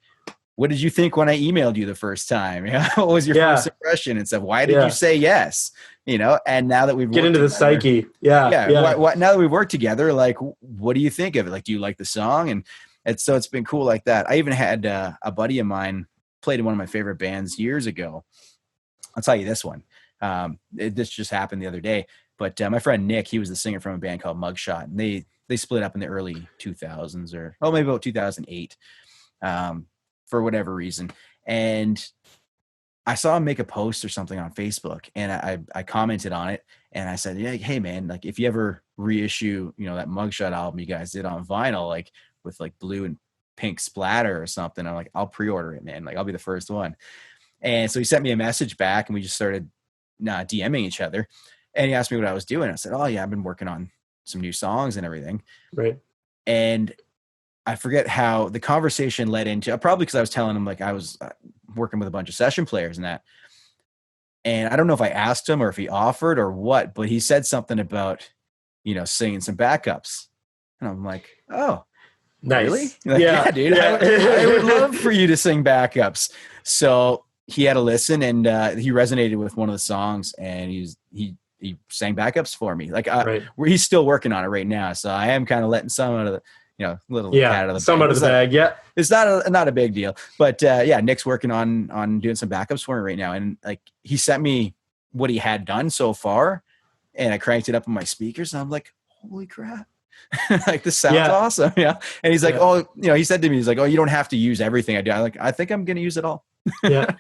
what did you think when I emailed you the first time? What was your first impression and stuff? Why did you say yes? And now that we've get into the psyche. Now that we've worked together, like, what do you think of it? Like, do you like the song? And so it's been cool like that. I even had a buddy of mine played in one of my favorite bands years ago. I'll tell you this one. This just happened the other day, but my friend Nick, he was the singer from a band called Mugshot, and they split up in the early 2000s or maybe about 2008. For whatever reason. And I saw him make a post or something on Facebook, and I commented on it, and I said, yeah, hey man, like, if you ever reissue, that Mugshot album you guys did on vinyl, like with like blue and pink splatter or something. I'm like, I'll pre-order it, man. Like, I'll be the first one. And so he sent me a message back, and we just started DMing each other. And he asked me what I was doing. I said, oh yeah, I've been working on some new songs and everything. Right. And I forget how the conversation led into, probably because I was telling him like I was working with a bunch of session players and that. And I don't know if I asked him or if he offered or what, but he said something about, singing some backups. And I'm like, oh, nice. Really? Like, yeah, dude. Yeah. I would love for you to sing backups. So he had a listen, and he resonated with one of the songs, and he sang backups for me. Like, right. He's still working on it right now. So I am kind of letting some out of the, little cat out of the some bag. out of the bag. Yeah. It's not a big deal, but Nick's working on doing some backups for me right now. And like, he sent me what he had done so far, and I cranked it up on my speakers, and I'm like, holy crap. Like, this sounds awesome. Yeah. And he's like, oh, he said to me, he's like, oh, you don't have to use everything I do. I'm like, I think I'm going to use it all. Yeah.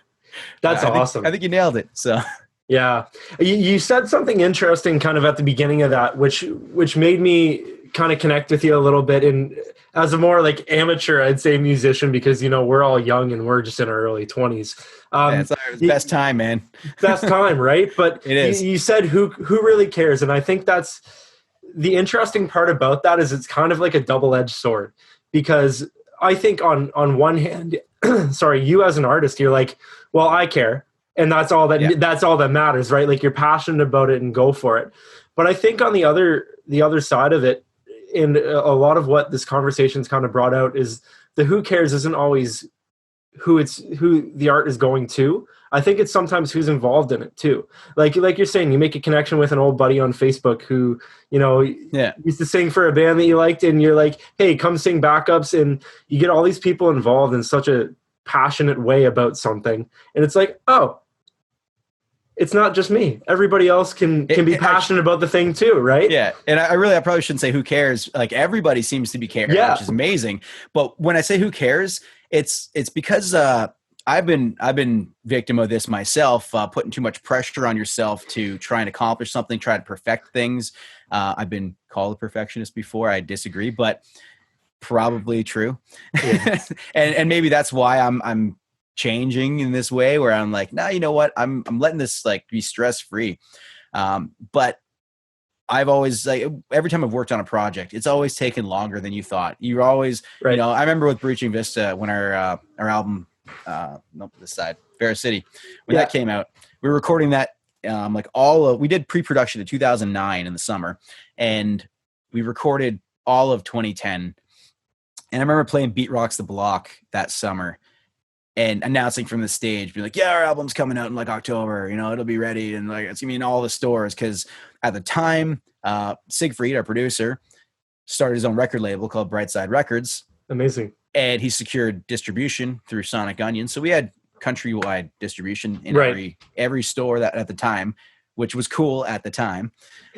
That's awesome. I think you nailed it. So yeah, you said something interesting kind of at the beginning of that, which made me kind of connect with you a little bit. And as a more like amateur, I'd say musician, because, we're all young and we're just in our early 20s. It's the best time, man. Best time, right? But it is. You said who really cares? And I think that's the interesting part about that, is it's kind of like a double-edged sword, because I think on one hand, sorry, you as an artist, you're like, well, I care. And that's all that matters, right? Like, you're passionate about it and go for it. But I think on the other side of it, and a lot of what this conversation's kind of brought out, is the who cares isn't always who the art is going to. I think it's sometimes who's involved in it too. Like you're saying, you make a connection with an old buddy on Facebook who, used to sing for a band that you liked, and you're like, hey, come sing backups. And you get all these people involved in such a passionate way about something. And it's like, oh, it's not just me. Everybody else can be passionate about the thing too, right? Yeah. And I probably shouldn't say who cares. Like, everybody seems to be caring, which is amazing. But when I say who cares, it's because I've been victim of this myself, putting too much pressure on yourself to try and accomplish something, try to perfect things. I've been called a perfectionist before. I disagree, but probably true. Yeah. and maybe that's why I'm changing in this way, where I'm like, nah, you know what? I'm letting this like be stress-free. But I've always, like, every time I've worked on a project, it's always taken longer than you thought. You're always, right. I remember with Breaching Vista, when our album, this side, Fair City, when that came out, we were recording that, we did pre-production in 2009 in the summer, and we recorded all of 2010. And I remember playing Beat Rocks the Block that summer and announcing from the stage, be like, yeah, our album's coming out in like October, it'll be ready. And like, it's gonna be in all the stores. Cause at the time, Siegfried, our producer, started his own record label called Brightside Records. Amazing. And he secured distribution through Sonic Onion. So we had countrywide distribution in every store that at the time, which was cool at the time.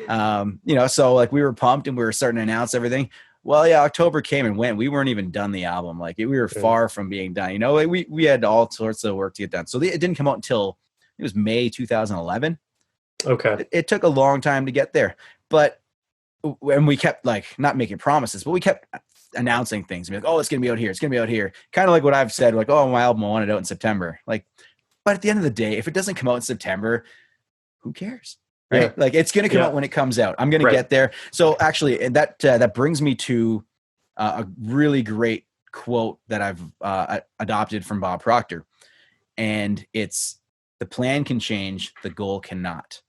So like, we were pumped and we were starting to announce everything. Well, yeah, October came and went. We weren't even done the album. Like, we were far from being done. We had all sorts of work to get done. So it didn't come out until it was May 2011. Okay. It took a long time to get there. But when we kept like not making promises, but we kept announcing things. Like, oh, it's going to be out here. It's going to be out here. Kind of like what I've said, like, oh, my album, I want it out in September. Like, but at the end of the day, if it doesn't come out in September, who cares? Right? Yeah. Like, it's going to come out when it comes out. I'm going to get there. So actually, and that brings me to a really great quote that I've adopted from Bob Proctor. And it's, the plan can change, the goal cannot.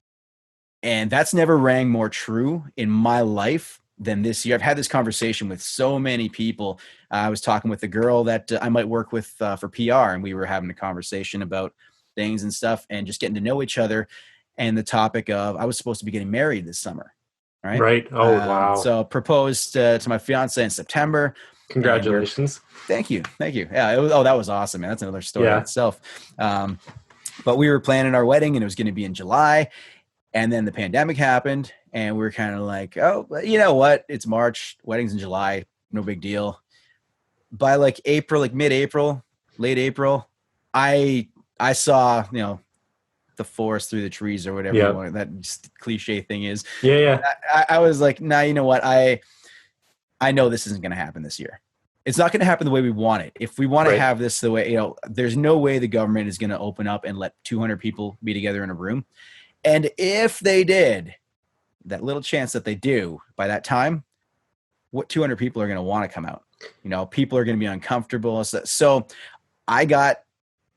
And that's never rang more true in my life than this year. I've had this conversation with so many people. I was talking with a girl that I might work with for PR, and we were having a conversation about things and stuff and just getting to know each other. And the topic of, I was supposed to be getting married this summer. Right. Right. Oh, wow. So proposed to my fiance in September. Congratulations. Thank you. Yeah. That was awesome, man. That's another story in itself. But we were planning our wedding, and it was going to be in July. And then the pandemic happened, and we were kind of like, oh, you know what? It's March, wedding's in July. No big deal. By like April, like mid-April, late April, I saw, the forest through the trees or whatever that cliche thing is. Yeah. I was like, nah, you know what? I know this isn't going to happen this year. it's not going to happen the way we want it. If we want to Right. have this the way, there's no way the government is going to open up and let 200 people be together in a room. And if they did, that little chance that they do, by that time, what 200 people are going to want to come out? People are going to be uncomfortable. So I got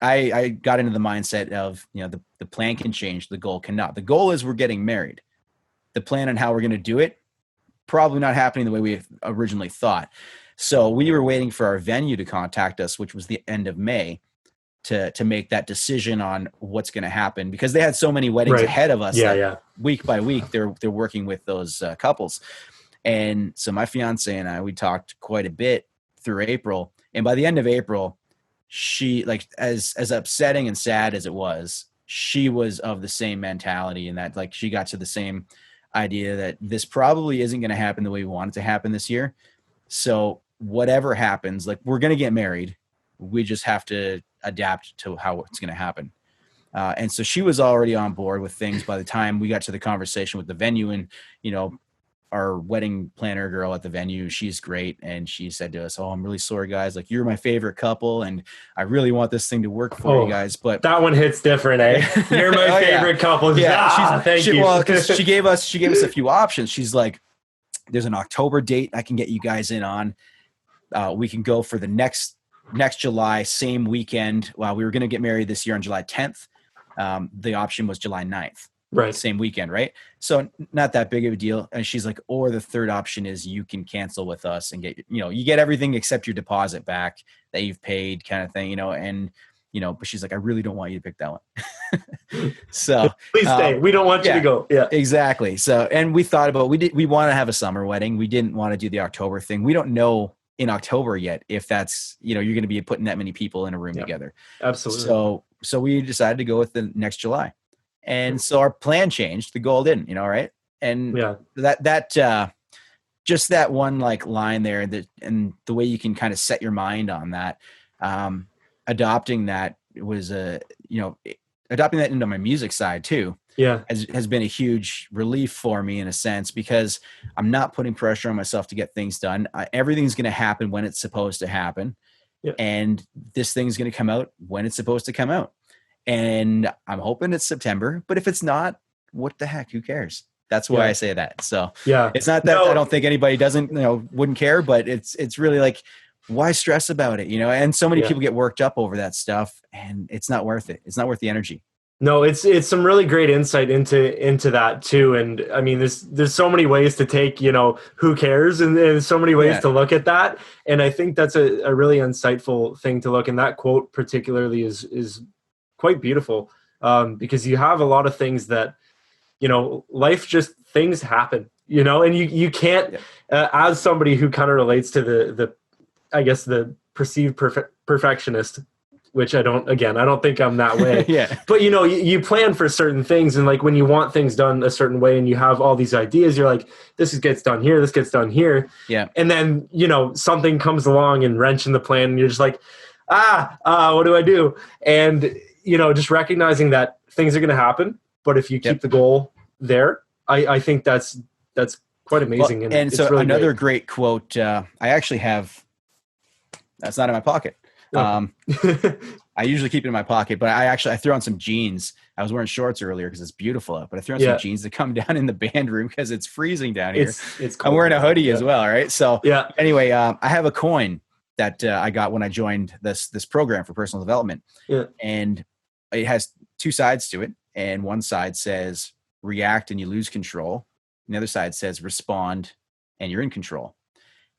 into the mindset of, the plan can change, the goal cannot. The goal is we're getting married. The plan and how we're going to do it, probably not happening the way we originally thought. So we were waiting for our venue to contact us, which was the end of May, to make that decision on what's going to happen, because they had so many weddings ahead of us. Yeah. Week by week, they're working with those couples. And so my fiance and I, we talked quite a bit through April. And by the end of April, she, like, as upsetting and sad as it was, she was of the same mentality, and that, like, she got to the same idea that this probably isn't going to happen the way we want it to happen this year. So whatever happens, like, we're going to get married. We just have to adapt to how it's going to happen. And so she was already on board with things by the time we got to the conversation with the venue. And, our wedding planner girl at the venue, she's great. And she said to us, "Oh, I'm really sorry, guys. Like, you're my favorite couple, and I really want this thing to work for you guys." But that one hits different, eh? You're my favorite couple. Yeah, thank you. Well, because she gave us a few options. She's like, "There's an October date I can get you guys in on. We can go for the next July, same weekend. Well, we were going to get married this year on July 10th. The option was July 9th. Right. Same weekend, right? So not that big of a deal." And she's like, "Or the third option is you can cancel with us and get, you get everything except your deposit back that you've paid," kind of thing, and, but she's like, "I really don't want you to pick that one." So please stay. We don't want you to go. Yeah, exactly. So, and we thought about, we want to have a summer wedding. We didn't want to do the October thing. We don't know in October yet if that's, you're going to be putting that many people in a room together. Absolutely. So we decided to go with the next July. And so our plan changed. The goal didn't, right? And that just that one, like, line there, and the way you can kind of set your mind on that, adopting that was adopting that into my music side too. Yeah, has been a huge relief for me, in a sense, because I'm not putting pressure on myself to get things done. Everything's going to happen when it's supposed to happen. Yeah. And this thing's going to come out when it's supposed to come out. And I'm hoping it's September, but if it's not, what the heck, who cares? That's why I say that. So it's not that I don't think anybody wouldn't care, but it's really like, why stress about it? And so many people get worked up over that stuff, and it's not worth it. It's not worth the energy. No, it's some really great insight into that too. And I mean, there's so many ways to take, who cares, and there's so many ways to look at that. And I think that's a really insightful thing to look. And that quote particularly is quite beautiful, because you have a lot of things that, life, just things happen, and you can't, as somebody who kind of relates to the I guess the perceived perfectionist, which I don't think I'm that way. But you plan for certain things, and like when you want things done a certain way and you have all these ideas, you're like, this gets done here, this gets done here. And then, something comes along and wrench in the plan, and you're just like, what do I do? And just recognizing that things are going to happen, but if you keep the goal there, I think that's quite amazing. Well, and so really another great quote, I actually have, that's not in my pocket. I usually keep it in my pocket, but I threw on some jeans. I was wearing shorts earlier because it's beautiful out, but I threw on some jeans to come down in the band room because it's freezing down here. It's cold. I'm wearing a hoodie as well, right? So anyway, I have a coin that I got when I joined this program for personal development. And it has two sides to it. And one side says react and you lose control. And the other side says respond and you're in control.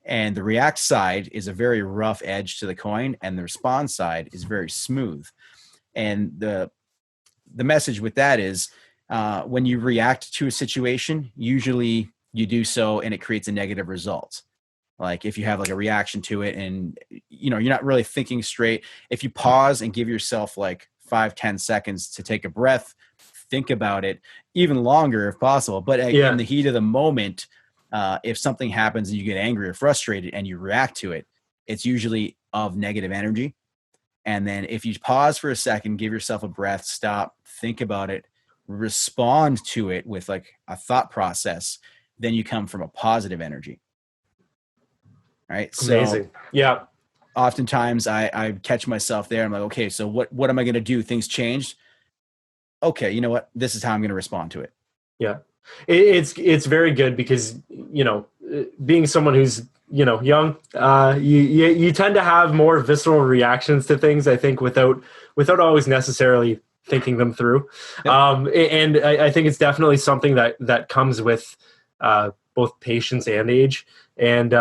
And the react side is a very rough edge to the coin, and the respond side is very smooth. And the message with that is when you react to a situation, usually you do so and it creates a negative result. Like if you have like a reaction to it and you're not really thinking straight, if you pause and give yourself like 5-10 seconds to take a breath, think about it, even longer if possible. But in the heat of the moment, if something happens and you get angry or frustrated and you react to it, it's usually of negative energy. And then if you pause for a second, give yourself a breath, stop, think about it, respond to it with like a thought process, then you come from a positive energy. Right. So Amazing. Yeah. oftentimes I catch myself there. I'm like, okay, so what am I going to do? Things changed. Okay. You know what? This is how I'm going to respond to it. Yeah. It's very good because, being someone who's, young, you tend to have more visceral reactions to things, I think, without always necessarily thinking them through. Yep. And I think it's definitely something that comes with both patience and age. And,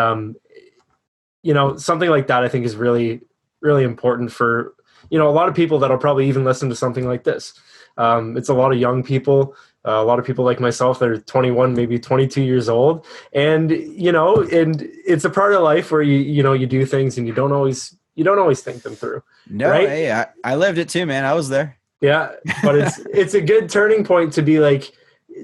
something like that, I think, is really, really important for, a lot of people that'll probably even listen to something like this. It's a lot of young people, a lot of people like myself that are 21, maybe 22 years old. And, and it's a part of life where you do things and you don't always think them through. No, Right. hey, I lived it too, man. I was there. Yeah. But it's a good turning point to be like,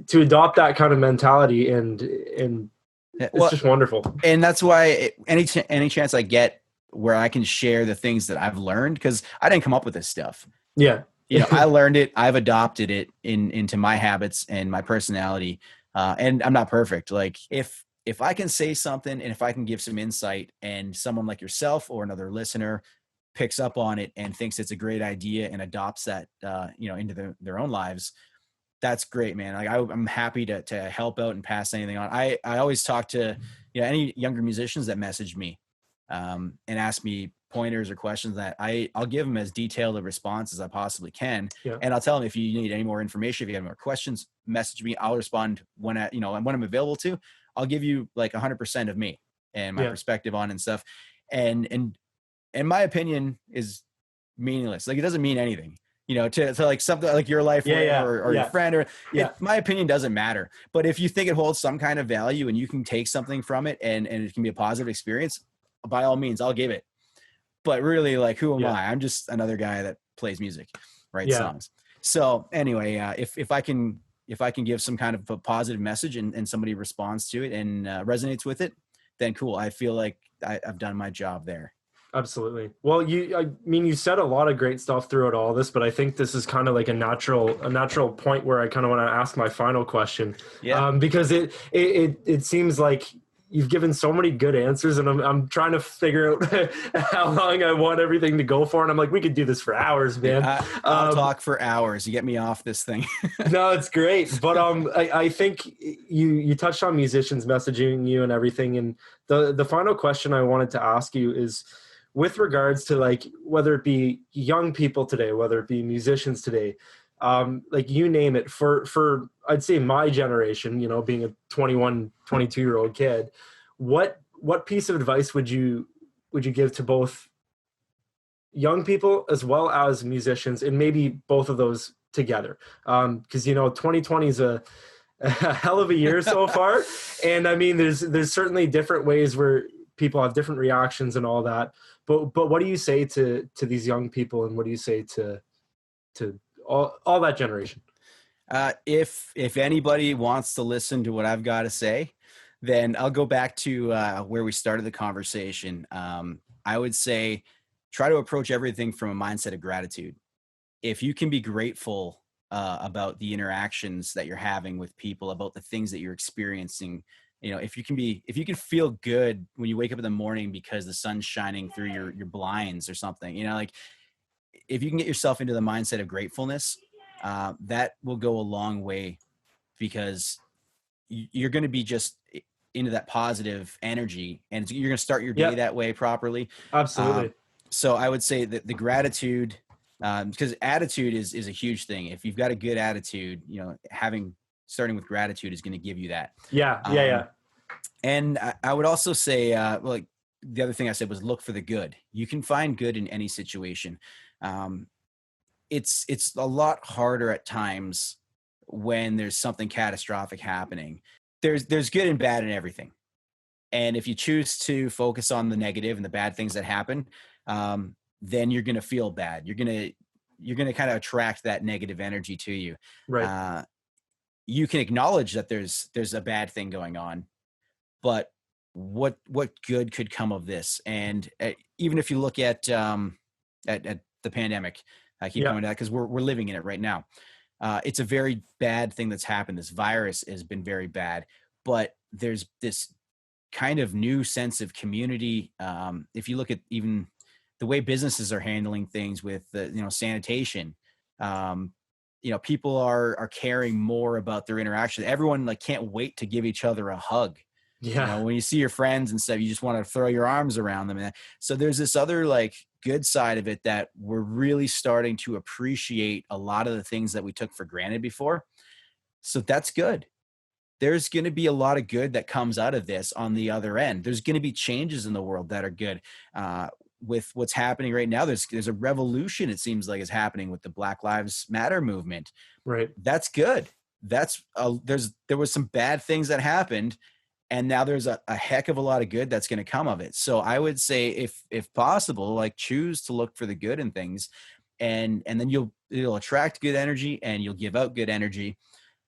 to adopt that kind of mentality, and it's just wonderful. And that's why any chance I get where I can share the things that I've learned, because I didn't come up with this stuff. Yeah. I learned it. I've adopted it into my habits and my personality. And I'm not perfect. Like if I can say something and if I can give some insight and someone like yourself or another listener picks up on it and thinks it's a great idea and adopts that, into their own lives, that's great, man. Like I'm happy to help out and pass anything on. I always talk to, any younger musicians that message me, and ask me pointers or questions, that I'll give them as detailed a response as I possibly can. Yeah. And I'll tell them, if you need any more information, if you have more questions, message me. I'll respond when I'm available to. I'll give you like 100% of me and my perspective on and stuff. And my opinion is meaningless. Like it doesn't mean anything. To like something like your life or your friend my opinion doesn't matter. But if you think it holds some kind of value and you can take something from it and it can be a positive experience, by all means, I'll give it. But really, like, who am I? I'm just another guy that plays music, writes songs. So anyway, if I can give some kind of a positive message and somebody responds to it and resonates with it, then cool. I feel like I've done my job there. Absolutely. Well, you said a lot of great stuff throughout all this, but I think this is kind of like a natural point where I kind of want to ask my final question. Yeah. Because it seems like you've given so many good answers, and I'm trying to figure out how long I want everything to go for. And I'm like, we could do this for hours, man. I'll talk for hours. You get me off this thing. No, it's great. But I think you touched on musicians messaging you and everything. And the final question I wanted to ask you is, with regards to like, whether it be young people today, whether it be musicians today, like you name it, for I'd say my generation, being a 21, 22-year-old kid, what piece of advice would you give to both young people as well as musicians, and maybe both of those together? Because 2020 is a hell of a year so far, and I mean, there's certainly different ways where people have different reactions and all that. But what do you say to these young people, and what do you say to all that generation? If anybody wants to listen to what I've got to say, then I'll go back to where we started the conversation. I would say try to approach everything from a mindset of gratitude. If you can be grateful about the interactions that you're having with people, about the things that you're experiencing, if you can feel good when you wake up in the morning because the sun's shining through your blinds or something, like if you can get yourself into the mindset of gratefulness, that will go a long way, because you're going to be just into that positive energy, and you're going to start your day that way properly. Absolutely. So I would say that the gratitude, because attitude is a huge thing. If you've got a good attitude, starting with gratitude is going to give you that. Yeah. And I would also say, like the other thing I said was look for the good. You can find good in any situation. It's a lot harder at times when there's something catastrophic happening. There's good and bad in everything. And if you choose to focus on the negative and the bad things that happen, then you're going to feel bad. You're going to kind of attract that negative energy to you. Right. You can acknowledge that there's a bad thing going on, but what good could come of this? And even if you look at the pandemic, I keep going to that because we're living in it right now. It's a very bad thing that's happened. This virus has been very bad, but there's this kind of new sense of community. If you look at even the way businesses are handling things with sanitation, people are caring more about their interaction. Everyone like can't wait to give each other a hug. Yeah. When you see your friends and stuff, you just want to throw your arms around them. And so there's this other like good side of it that we're really starting to appreciate a lot of the things that we took for granted before. So that's good. There's going to be a lot of good that comes out of this on the other end. There's going to be changes in the world that are good. With what's happening right now, there's a revolution, it seems like, is happening with the Black Lives Matter movement. Right. That's good. There was some bad things that happened, and now there's a heck of a lot of good that's going to come of it. So I would say, if possible, like choose to look for the good in things, and then it'll attract good energy and you'll give out good energy.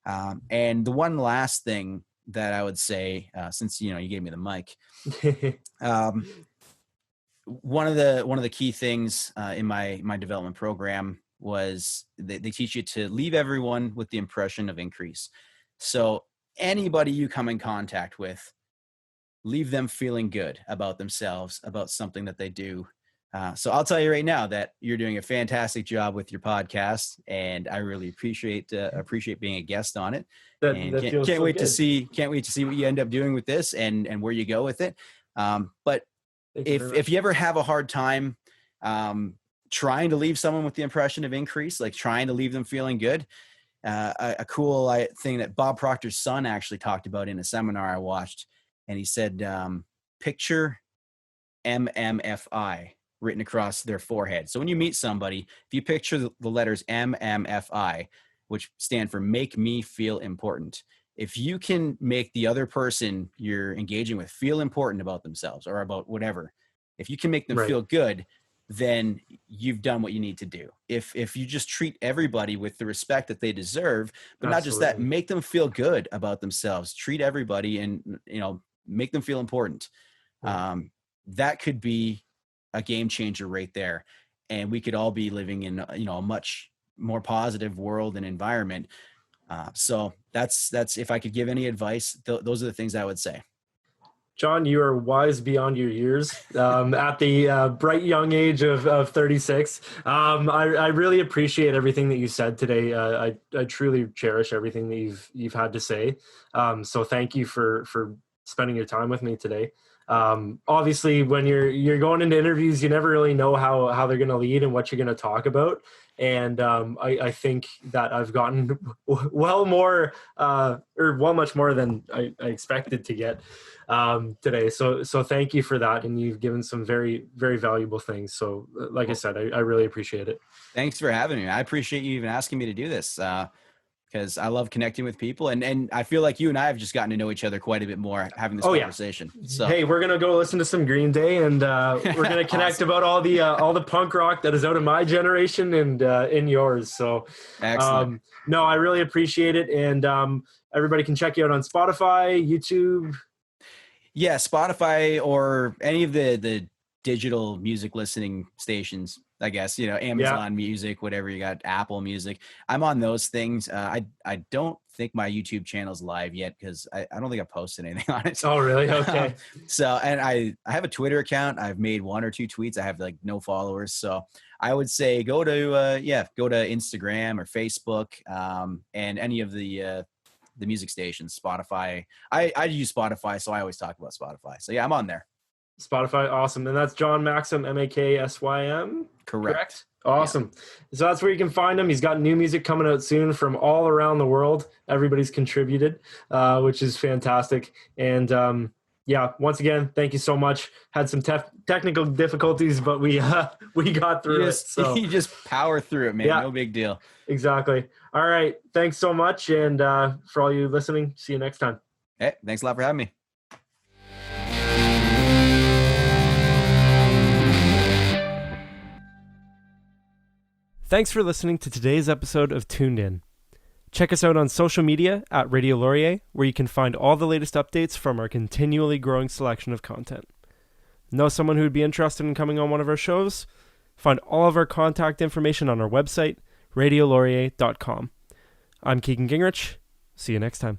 And the one last thing that I would say, since you gave me the mic, one of the key things in my development program was they teach you to leave everyone with the impression of increase. So anybody you come in contact with, leave them feeling good about themselves, about something that they do. So I'll tell you right now that you're doing a fantastic job with your podcast, and I really appreciate being a guest on it. Can't wait to see what you end up doing with this and where you go with it. But if you ever have a hard time trying to leave someone with the impression of increase, like trying to leave them feeling good, a cool thing that Bob Proctor's son actually talked about in a seminar I watched, and he said, picture MMFI written across their forehead. So when you meet somebody, if you picture the letters MMFI, which stand for make me feel important, if you can make the other person you're engaging with feel important about themselves or about whatever, if you can make them feel good, then you've done what you need to do. If you just treat everybody with the respect that they deserve, but not just that, make them feel good about themselves, treat everybody and, make them feel important. That could be a game changer right there. And we could all be living in, a much more positive world and environment. So that's, if I could give any advice, those are the things I would say. John, you are wise beyond your years at the bright young age of 36. I really appreciate everything that you said today. I truly cherish everything that you've had to say. So thank you for spending your time with me today. Obviously, when you're going into interviews, you never really know how they're going to lead and what you're going to talk about. And I think that I've gotten much more than I expected to get today. So thank you for that. And you've given some very, very valuable things. So like I said, I really appreciate it. Thanks for having me. I appreciate you even asking me to do this. Because I love connecting with people, and I feel like you and I have just gotten to know each other quite a bit more having this conversation. Yeah. So hey, we're gonna go listen to some Green Day, and we're gonna connect about all the punk rock that is out of my generation and in yours. So, excellent. No, I really appreciate it, and everybody can check you out on Spotify, YouTube. Yeah, Spotify or any of the digital music listening stations. I guess, Amazon Music, whatever you got, Apple Music. I'm on those things. I don't think my YouTube channel's live yet because I don't think I posted anything on it. Oh, really? Okay. And I have a Twitter account. I've made 1 or 2 tweets. I have like no followers. So I would say go to Instagram or Facebook and any of the music stations, Spotify. I use Spotify, so I always talk about Spotify. So yeah, I'm on there. Spotify, awesome. And that's John Maksym, Maksym. Correct. Awesome. Yeah. So that's where you can find him. He's got new music coming out soon from all around the world. Everybody's contributed, which is fantastic. And once again, thank you so much. Had some technical difficulties, but we got through it. So you just power through it, man. Yeah. No big deal. Exactly. All right. Thanks so much. And for all you listening, see you next time. Hey, thanks a lot for having me. Thanks for listening to today's episode of Tuned In. Check us out on social media at Radio Laurier, where you can find all the latest updates from our continually growing selection of content. Know someone who would be interested in coming on one of our shows? Find all of our contact information on our website, radiolaurier.com. I'm Keegan Gingrich. See you next time.